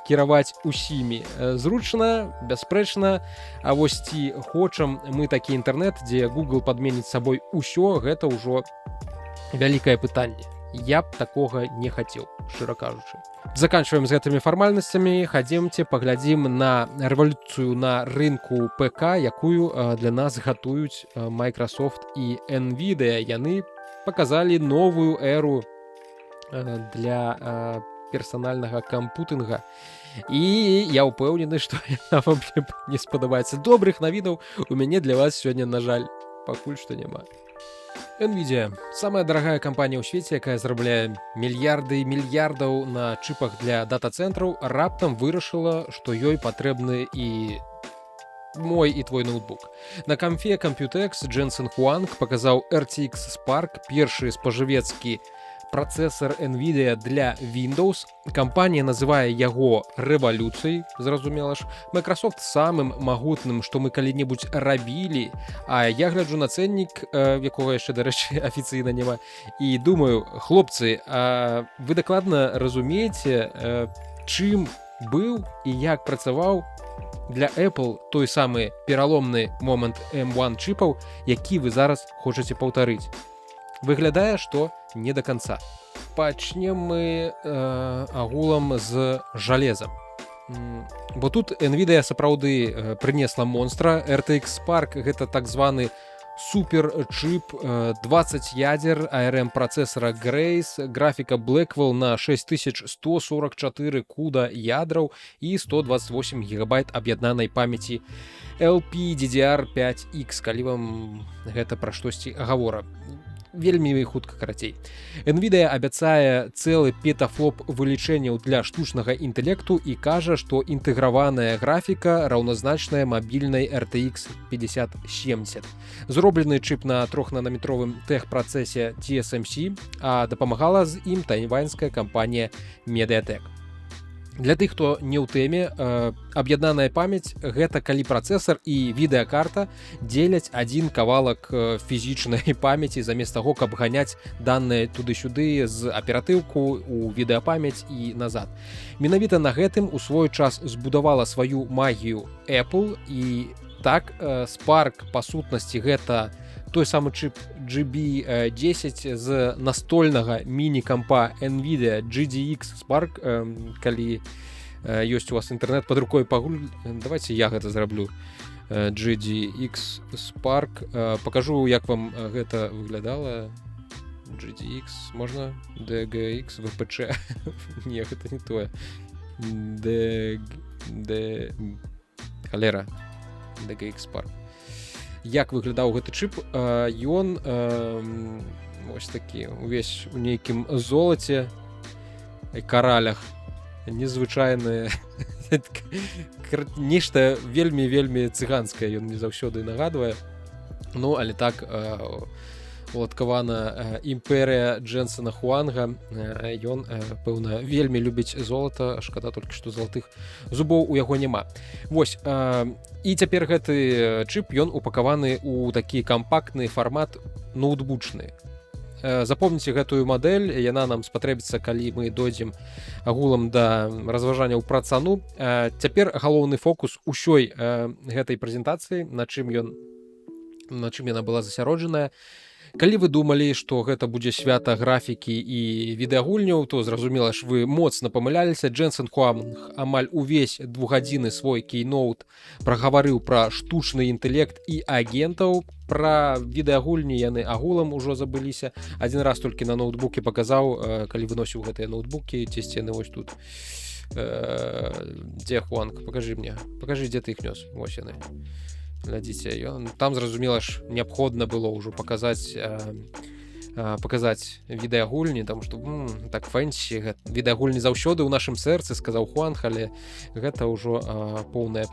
кіраваць усімі. Зручна, бясспрэчна. А вось ці хочам мы такі інтэрнэт, дзе Google падменіць сабой усё, гэта ўжо вялікае пытанне. Я б такога не хацеў, шчыра кажучы. Заканчваем з гэтымі фармальнасцямі. Хадземце паглядзім на рэвалюцыю на рынку ПК, якую для нас гатуюць Microsoft і Nvidia. Яны паказалі новую эру для персанальнага кампутынга. І я ўпэўнены, што яна вам не спадабаецца. Добрых навінаў у мяне для вас сёння, на жаль, пакуль што няма. Nvidia – самая дарагая кампанія ў свеце, якая зарабляе мільярды і мільярдаў на чыпах для дата-цэнтраў, раптам вырашыла, што ёй патрэбны і мой і твой ноутбук. На камфе Computex Дженсен Хуанг паказаў RTX Spark, першы спажывецкі працэсар Nvidia для Windows. Кампанія называе яго рэвалюцыяй, зразумела ж. Microsoft самым магутным, што мы калі-небудзь рабілі. А я гляджу на цэннік, якога яшчэ, дарэчы, афіцыйна няма, і думаю, хлопцы, вы дакладна разумееце, чым быў і як працаваў для Apple той самы пераломны момант M1 чыпаў, які вы зараз хочаце паўтарыць. Выглядае, што не да канца. Пачнем мы агулам з жалезам. Бо тут Nvidia сапраўды прынесла монстра. RTX Spark — гэта так званы суперчып, 20 ядер, ARM працэсара Grace, графіка Blackwell на 6144 куда ядраў і 128 гигабайт аб'яднанай памяці LPDDR5X, калі вам гэта пра штосьці гавора. Вельмі хутка, карацей. Nvidia абяцае цэлы петафлоп вылічэнняў для штучнага інтэлекту і кажа, што інтэграваная графіка раўназначная мабільнай RTX 5070. Зроблены чып на 3-нанометровым тэхпрацэсе TSMC, а дапамагала з ім тайваньская кампанія Mediatek. Для тых, хто не ў тэме, аб'яднаная памяць — гэта калі працэсар і відэакарта дзеляць адзін кавалак фізічнай памяці замест таго, каб ганяць даныя туды-сюды з аператыўку ў відэапамяць і назад. Менавіта на гэтым у свой час збудавала сваю магію Apple, і так Spark па сутнасці гэта той самы чып GB10 з настольнага міні-кампа NVIDIA GTX Spark. Калі ёсць у вас інтэрнэт под рукой, давайте я гэта зраблю. GTX Spark. Покажу, як вам гэта выглядала. GTX, можна? DGX, VPC. Не, гэта не тое. Халера. DGX Spark. Як выглядаў гэты чып? Ён ось такі, увесь у нейкім золаце і каралях. Незвычайнае нешта вельмі цыганскае ён мне заўсёды нагадвае. Ну, але так уладкавана імперыя Дженсена Хуанга. Ён, пэўна, вельмі любіць золата, шкада толькі што залатых зубоў у яго няма. Вось, і цяпер гэты чып, ён упакаваны ў такі кампактны фармат ноутбучны. Запомніце гэтую мадэль, яна нам спатрэбіцца, калі мы дойдзем агулам да разважанняў пра цану. Цяпер галоўны фокус усёй гэтай прэзентацыі, на чым яна была засяроджаная. Калі вы думалі, што гэта будзе свята графікі і відэагульняў, то, зразумела ж, вы моцна памыляліся. Дженсен Хуанг амаль увесь 2 гадзіны свой кейноут прагаварыў пра штучны інтэлект і агентаў. Пра відэагульні яны агулам ужо забыліся. Адзін раз толькі на ноутбуке паказаў, калі выносіў гэтыя ноутбукі, ці сцены вось тут. Дзе Хуанг? Пакажы мне. Пакажы, дзе ты іх нёс. Вось яны. Глядзіце, там, зразумела ж, неабходна было ўжо паказаць відэагульні, таму што так фэнсі, відэагульні заўсёды ў нашым сэрцы, сказаў Хуанг, але гэта ўжо поўная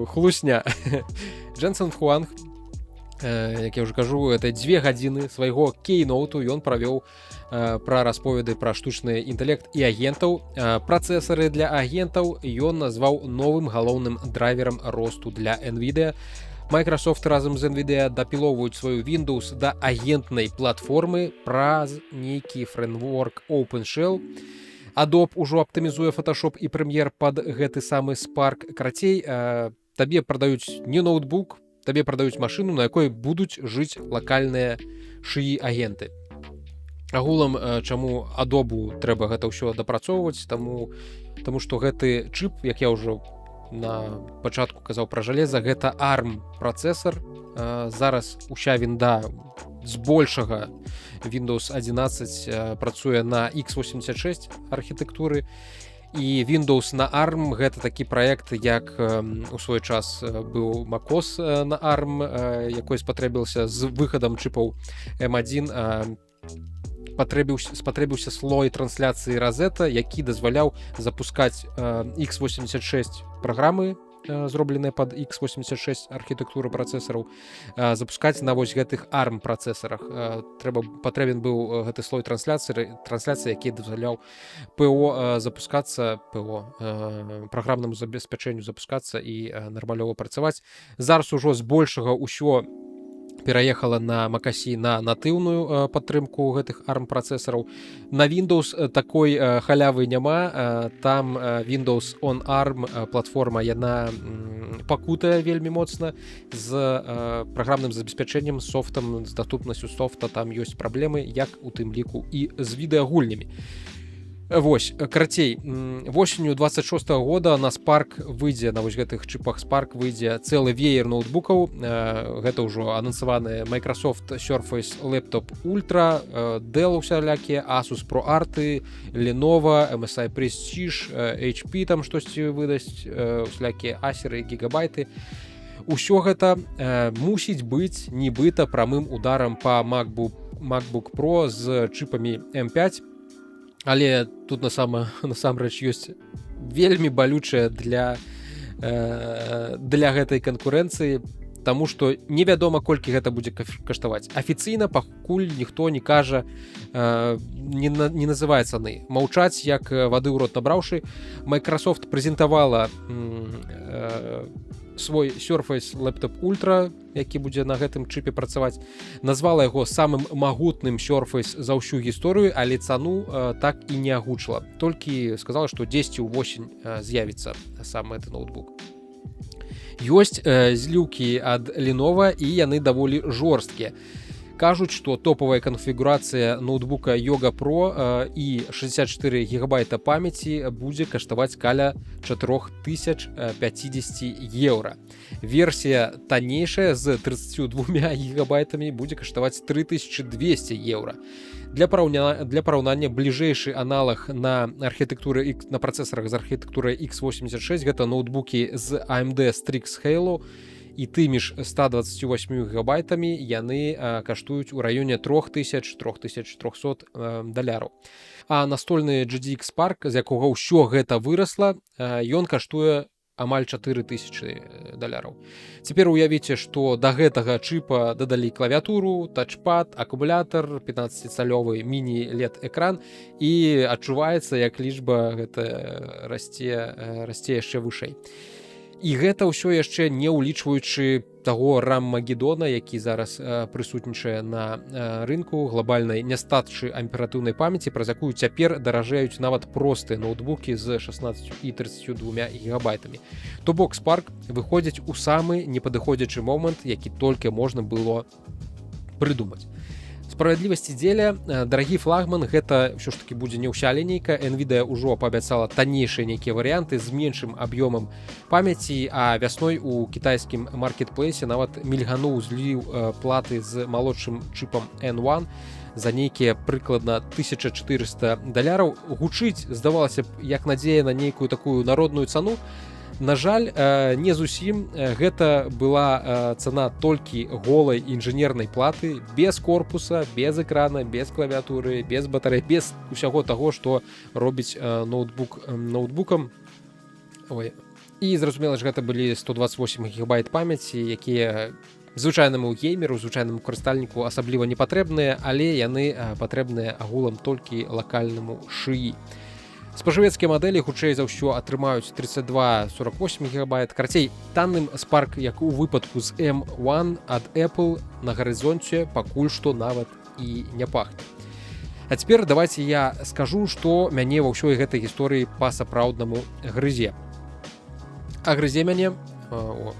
хлусня. Дженсен Хуанг, як я ўжо кажу, это 2 гадзіны свайго кейноуту ён правёў пра расповеды пра штучны інтэлект і агентаў. Працэсары для агентаў ён назваў новым галоўным драйверам росту для NVIDIA. Microsoft разам з NVIDIA дапілоўваюць сваю Windows да агентнай платформы праз нейкі фреймворк OpenShell. Adobe ужо аптымізуе Photoshop і Premiere пад гэты самы Spark. Карацей, табе прадаюць не ноутбук, табе прадаюць машыну, на якой будуць жыць лакальныя шыі-агенты. Агулам, чаму Adobe трэба гэта ўсё дапрацоўваць, таму што гэты чып, як я ўжо на пачатку казаў пра жалеза, гэта ARM працэсар. Зараз уся вінда збольшага Windows 11 працуе на x86 архітэктуры, і Windows на ARM гэта такі праект, як у свой час быў MacOS на ARM, якой спатрэбіўся з выхадам чыпаў M1, спатрэбіўся слой трансляцыі Rosetta, які дазваляў запускаць x86 праграмы, зробленыя пад x86 архітэктуры працэсараў, запускаць на вось гэтых ARM працэсарах. Патрэбен быў гэты слой трансляцыі, які дазваляў ПО запускацца, праграмнаму забеспячэнню запускацца і нармалёва працаваць. Зараз ужо збольшага ўсё пераехала на macOS на натыўную падтрымку гэтых ARM працэсараў. На Windows такой халявы няма. Там Windows on ARM платформа, яна пакутая вельмі моцна з праграмным забеспячэннем, софтам, з даступнасцю софта. Там ёсць праблемы, як у тым ліку і з відэагульнямі. Вось, карацей, восенню 26 года на Spark выйдзе, на вось гэтых чыпах Spark выйдзе цэлы веер ноутбукаў. Гэта ўжо анансаваныя Microsoft Surface Laptop Ultra, Dell усялякія, Asus ProArt, Lenovo, MSI Prestige, HP там штосьці выдасць, усялякія Acer і Gigabyte. Усё гэта мусіць быць нібыта прамым ударам па MacBook Pro з чыпамі M5. Але тут насамрэч ёсць вельмі балючая для гэтай канкурэнцыі, таму што невядома, колькі гэта будзе каштаваць. Афіцыйна пакуль ніхто не кажа, не называе цаны. Маўчаць, як вады ў рот набраўшы. Microsoft прэзентавала свой Surface Laptop Ultra, які будзе на гэтым чыпе працаваць. Назвала яго самым магутным Surface за ўсю гісторыю, але цану так і не агучыла. Толькі сказала, што дзесьці ўвосень з'явіцца сам гэты ноутбук. Ёсць зліўкі ад Lenovo, і яны даволі жорсткія. Кажуць, што топавая канфігурацыя ноутбука Yoga Pro і 64 гігабайта памяці будзе каштаваць каля 4050 еўра. Версія таннейшая з 32 гігабайтамі будзе каштаваць 3200 еўра. Для параўнання бліжэйшы аналаг на архітэктуры на працэсарах з архітэктурай x86 гэта ноутбукі з AMD Strix Halo, і тымі ж 128 гігабайтамі яны каштуюць у раёне 3300 даляраў. А настольны GTX Spark, з якога ўсё гэта вырасла, ён каштуе амаль 4000 даляраў. Цяпер уявіце, што да гэтага чыпа дадалі клавіатуру, тачпад, акумулятар, 15-цалёвы міні-LED экран, і адчуваецца, як лічба гэта расце яшчэ вышэй. І гэта ўсё яшчэ не ўлічваючы таго RAM-магеддона, які зараз прысутнічае на рынку, глобальнай нястачы аператыўнай памяці, праз якую цяпер даражэюць нават простыя ноутбукі з 16 і 32 гігабайтамі. То бок Spark выходзіць у самы непадыходзячы момант, які толькі можна было прыдумаць. Справядлівасці дзеля, дарагі флагман, гэта ўсё ж такі будзе не ўся лінейка. NVIDIA ўжо паабяцала таннейшыя нейкія варыянты з меншым аб'ёмам памяці, а вясной у кітайскім маркетплейсе нават мільгануў зліў платы з малодшым чыпам N1 за нейкія прыкладна 1400 даляраў. Гучыць, здавалася б, як надзея на нейкую такую народную цану. На жаль, не зусім. Гэта была цана толькі голай інжынернай платы, без корпуса, без экрана, без клавіатуры, без батарэй, без усяго таго, што робіць ноутбук ноутбукам. І зразумела ж, гэта былі 128 гігабайт памяці, якія звычайнаму геймеру, звычайнаму карыстальніку асабліва не патрэбныя, але яны патрэбныя агулам толькі лакальнаму шыі. Спажывецкія мадэлі хутчэй за ўсё атрымаюць 32-48 гігабайт. Карацей, танным Spark, як у выпадку з M1 ад Apple, на гарызонце пакуль што нават і не пахне. А цяпер давайце я скажу, што мяне ва ўсёй гэтай гісторыі па-сапраўднаму грызе. А грызе мяне...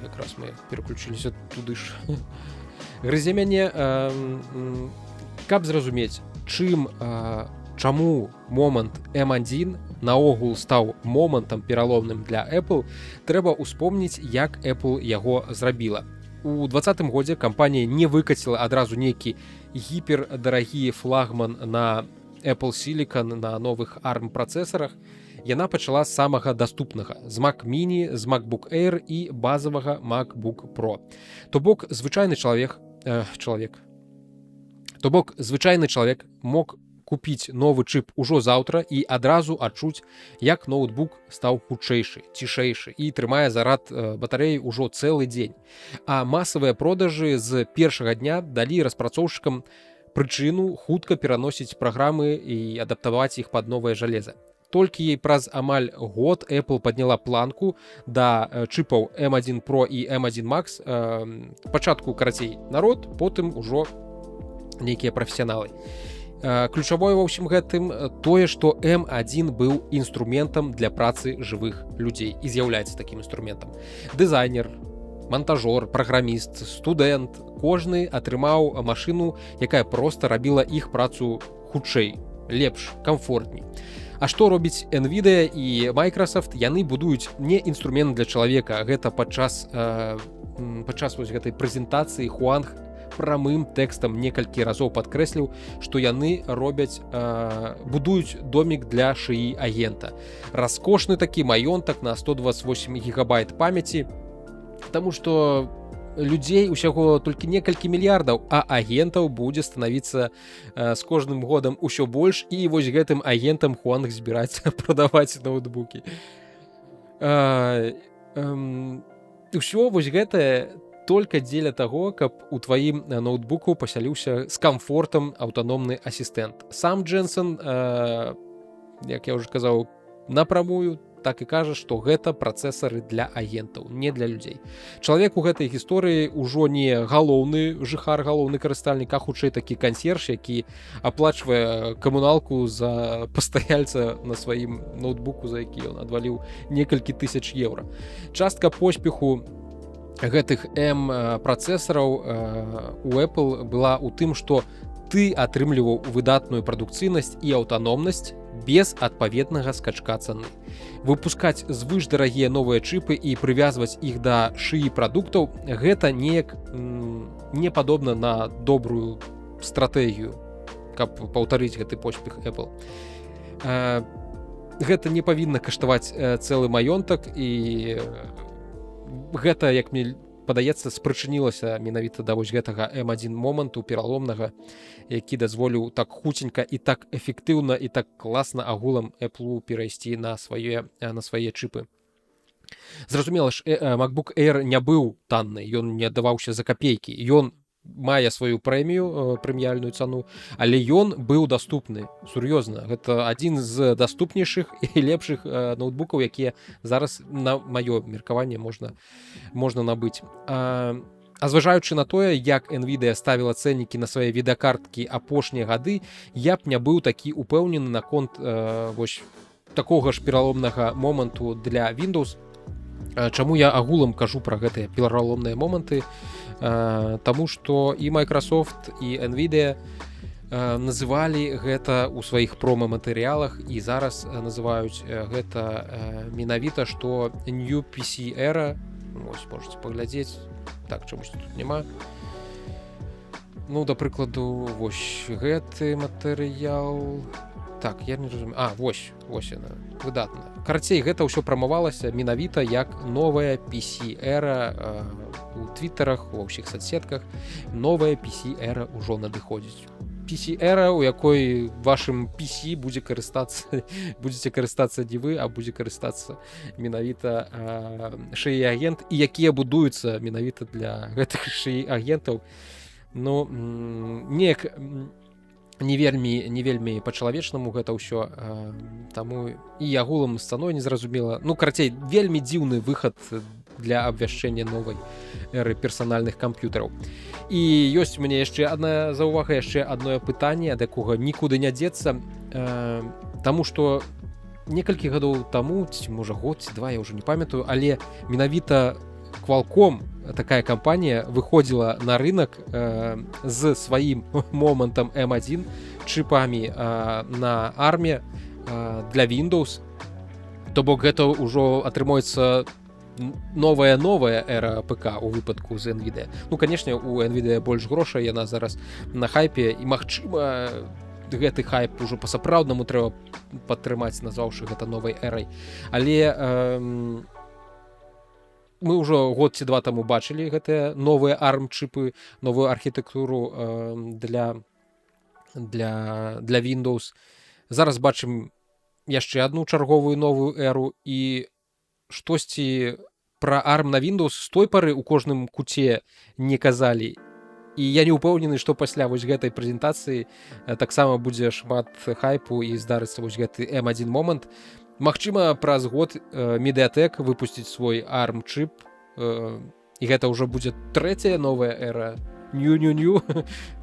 якраз мы пераключыліся туды ж. Грызе мяне, каб зразумець, чаму момант M1 наогул стаў момантам пераломным для Apple, трэба ўспомніць, як Apple яго зрабіла. У 2020 годзе кампанія не выкаціла адразу нейкі гіпердарагі флагман на Apple Silicon на новых ARM-працэсарах. Яна пачала з самага даступнага, з Mac Mini, з MacBook Air і базавага MacBook Pro. То бок, звычайны чалавек мог купіць новы чып ужо заўтра і адразу адчуць, як ноутбук стаў хутчэйшы, цішэйшы і трымае зарад батарэі ўжо цэлы дзень. А масавыя продажы з першага дня далі распрацоўшчыкам прычыну хутка пераносіць праграмы і адаптаваць іх пад новае жалеза. Толькі праз амаль год Apple падняла планку да чыпаў M1 Pro і M1 Max. Пачатку, карацей, народ, потым ужо нейкія прафесіяналы. Ключавое ва ўсім гэтым тое, што M1 быў інструментам для працы жывых людзей і з'яўляецца такім інструментам. Дызайнер, монтажор, праграміст, студэнт, кожны атрымаў машыну, якая проста рабіла іх працу хутчэй, лепш, камфортней. А што робіць NVIDIA і Microsoft? Яны будуюць не інструмент для чалавека. Гэта падчас вось гэтай прэзентацыі Хуанг прамым тэкстам некалькі разоў падкрэсліў, што яны будуюць домік для шыі агента. Раскошны такі маёнтак на 128 гігабайт памяці, таму што людзей усяго толькі некалькі мільярдаў, а агентаў будзе станавіцца з кожным годам усё больш, і вось гэтым агентам Хуанг збіраецца прадаваць ноутбукі. Усё вось гэтае только дзеля таго, каб у тваім ноутбуку пасяліўся з камфортам аўтаномны асістэнт. Сам Джэнсон, як я ўжо казаў, напрамую так і кажа, што гэта працэсары для агентаў, не для людзей. Чалавек у гэтай гісторыі ўжо не галоўны жыхар, галоўны карыстальнік, а хутчэй такі кансьерж, які аплачвае камуналку за пастаяльца на сваім ноутбуку, за які ён адваліў некалькі тысяч еўра. Частка поспеху гэтых працэсараў у Apple была ў тым, што ты атрымліваў выдатную прадукцыйнасць і аўтаномнасць без адпаведнага скачка цаны. Выпускаць звышдарагія новыя чыпы і прывязваць іх да шыі прадуктаў гэта неяк не падобна на добрую стратэгію, каб паўтарыць гэты поспех Apple. Гэта не павінна каштаваць цэлы маёнтак, і гэта, як мне падаецца, спрычынілася менавіта да вось гэтага M1 моманту пераломнага, які дазволіў так хуценька і так эфектыўна і так класна агулам Apple перайсці на свае чыпы. Зразумела ж, MacBook Air не быў танны, ён не аддаваўся за капейкі, ён мае сваю прэміяльную цану, але ён быў даступны, сур'ёзна. Гэта адзін з даступнейшых і лепшых ноутбукаў, якія зараз, на маё меркаванне, можна набыць. А зважаючы на тое, як NVIDIA ставіла цэннікі на свае відэакарткі апошнія гады, я б не быў такі упэўнены наконт вось такога ж пераломнага моманту для Windows. Чаму я агулам кажу пра гэтыя пераломныя моманты? Таму што і Microsoft, і NVIDIA называлі гэта ў сваіх промо-матэрыялах, і зараз называюць гэта менавіта, што New PC Era. Вось, можете паглядзець. Так, чамусь тут няма. Ну, да прыкладу, вось гэты матэрыял. Так, я не разумею. Вось яна, выдатна. Карацей, гэта ўсё прамавалася менавіта як новая PC-эра у твіттерах, ва ўсіх соцсетках. Новая PC-эра ўжо надыходзіць. PC-эра, у якой вашым PC будзеце карыстацца не вы, а будзе карыстацца менавіта шыі-агент, і якія будуюцца менавіта для гэтых шыі-агентаў. Ну, неяк не вельмі па-чалавечнаму гэта ўсё, таму і агулам з цаной незразумела. Ну, карацей, вельмі дзіўны выхад для абвяшчэння новай эры персанальных камп'ютараў. І ёсць у мяне яшчэ адна заўвага, яшчэ адно пытанне, ад якога нікуды не дзецца, таму што некалькі гадоў таму, ці можа год ці два, я ўжо не памятаю, але менавіта Qualcomm, такая кампанія, выходзіла на рынок з сваім момантам M1 чыпамі на ARM для Windows. То бок гэта ўжо атрымаецца новая эра ПК у выпадку з NVIDIA. Ну, канешне, у NVIDIA больш грошай, яна зараз на хайпе, і магчыма гэты хайп ужо па-сапраўднаму трэба падтрымаць, назваўшы гэта новай эрай. Але мы ўжо год ці два таму бачылі гэтыя новыя ARM-чыпы, новую архітэктуру для Windows. Зараз бачым яшчэ адну чарговую новую эру, і штосьці пра ARM на Windows з той пары ў кожным куце не казалі. І я не ўпэўнены, што пасля вось гэтай прэзентацыі таксама будзе шмат хайпу і здарыцца вось гэты M1 момант. Магчыма, праз год Mediatek выпусціць свой ARM-чып, і гэта ўжо будзе трэцяя новая эра, new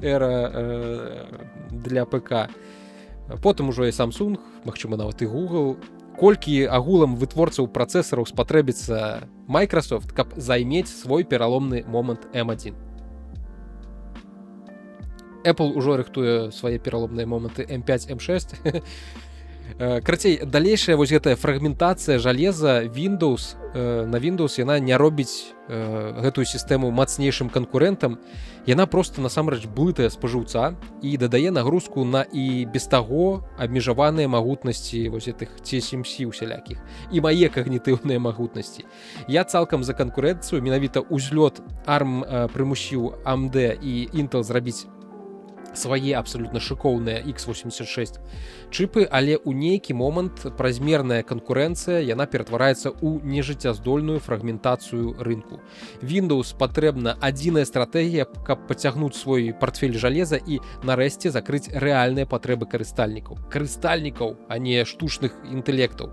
эра для ПК. Потым ужо і Samsung, магчыма, нават і Google. Колькі агулам вытворцаў працэсараў спатрэбіцца Microsoft, каб займець свой пераломны момант M1. Apple ўжо рыхтуе свае пераломныя моманты M5, M6. Карацей, далейшая вось гэтая фрагментацыя жалеза Windows, на Windows яна не робіць гэтую сістэму мацнейшым канкурэнтам. Яна проста насамрэч блытае спажыўца і дадае нагрузку на і без таго абмежаваныя магутнасці вось гэтых TSMC усялякіх і мае кагнітыўныя магутнасці. Я цалкам за канкурэнцыю, менавіта ўзлёт ARM прымусіў AMD і Intel зрабіць свае абсалютна шыкоўныя x86 чыпы, але ў нейкі момант празмерная канкурэнцыя яна ператвараецца ў нежыццяздольную фрагментацыю рынку. Windows патрэбна адзіная стратэгія, каб пацягнуць свой партфель жалеза і нарэшце закрыць рэальныя патрэбы карыстальнікаў, а не штучных інтэлектаў.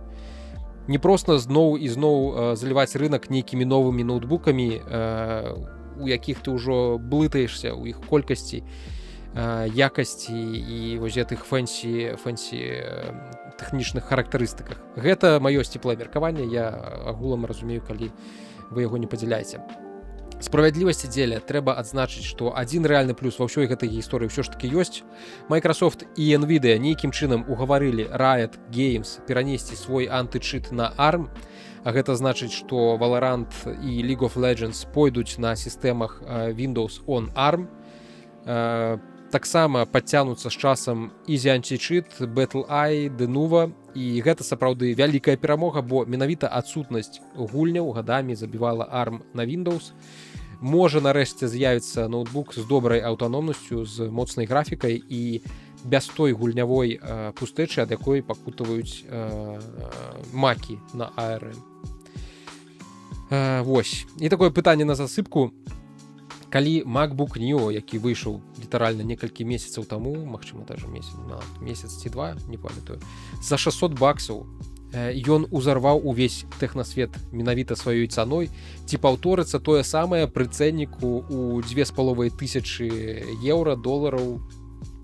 Не проста зноў і зноў заліваць рынак нейкімі новымі ноутбукамі, у якіх ты ўжо блытаешся ў іх колькасці, якасці і вось гэтых фэнсі тэхнічных характарыстыках. Гэта маё сціплае меркаванне, я агулам разумею, калі вы яго не падзяляеце. Справядлівасці дзеля трэба адзначыць, што адзін рэальны плюс ва ўсёй гэтай гісторыі ўсё ж такі ёсць. Microsoft і Nvidia нейкім чынам угаварылі Riot Games перанесці свой антычыт на ARM, а гэта значыць, што Valorant і League of Legends пойдуць на сістэмах Windows on ARM. Таксама падцянуцца з часам Easy Anti-Cheat, BattleEye, Denuvo, і гэта сапраўды вялікая перамога, бо менавіта адсутнасць гульняў гадамі забівала ARM на Windows. Можа нарэшце з'явіцца ноутбук з добрай аўтаномнасцю, з моцнай графікай і без той гульнявой пустэчы, ад якой пакутаваюць макі на ARM. Вось. І такое пытанне на засыпку. Калі MacBook Neo, які выйшаў літаральна некалькі месяцаў таму, магчыма, даже месяц ці два, не памятаю, за $600 ён узарваў увесь тэхнасвет менавіта сваёй цаной, ці паўторыцца тое самае пры цэнніку ў 2500 еўра, долараў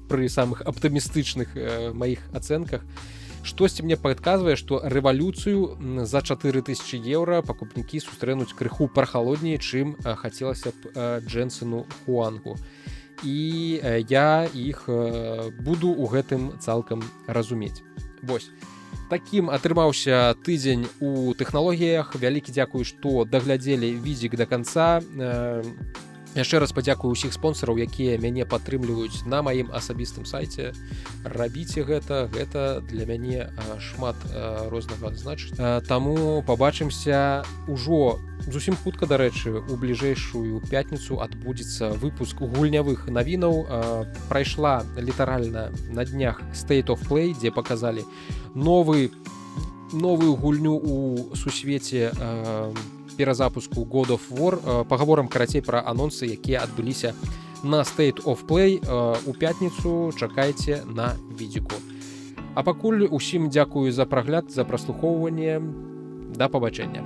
пры самых аптымістычных маіх ацэнках. Штосьці мне падказвае, што рэвалюцыю за 4000 еўра пакупнікі сустрэнуць крыху прахалодней, чым хацелася б Джэнсену Хуангу. І я іх буду ў гэтым цалкам разумець. Вось. Такім атрымаўся тыдзень у тэхналогіях. Вялікі дзякую, што даглядзелі відзік да канца. Яшчэ раз падзякую ўсіх спонсараў, якія мяне падтрымліваюць на маім асабістым сайце. Рабіце гэта для мяне шмат рознага значыць. Таму пабачымся ўжо зусім хутка, дарэчы, у бліжэйшую пятніцу адбудзецца выпуск гульнявых навінаў. Прайшла літаральна на днях State of Play, дзе паказалі новую гульню ў сусвеце перазапуску God of War. Пагаворам карацей пра анонсы, якія адбыліся на State of Play у пятніцу. Чакайце на відзіку. А пакуль усім дзякую за прагляд, за праслухоўванне. Да пабачэння.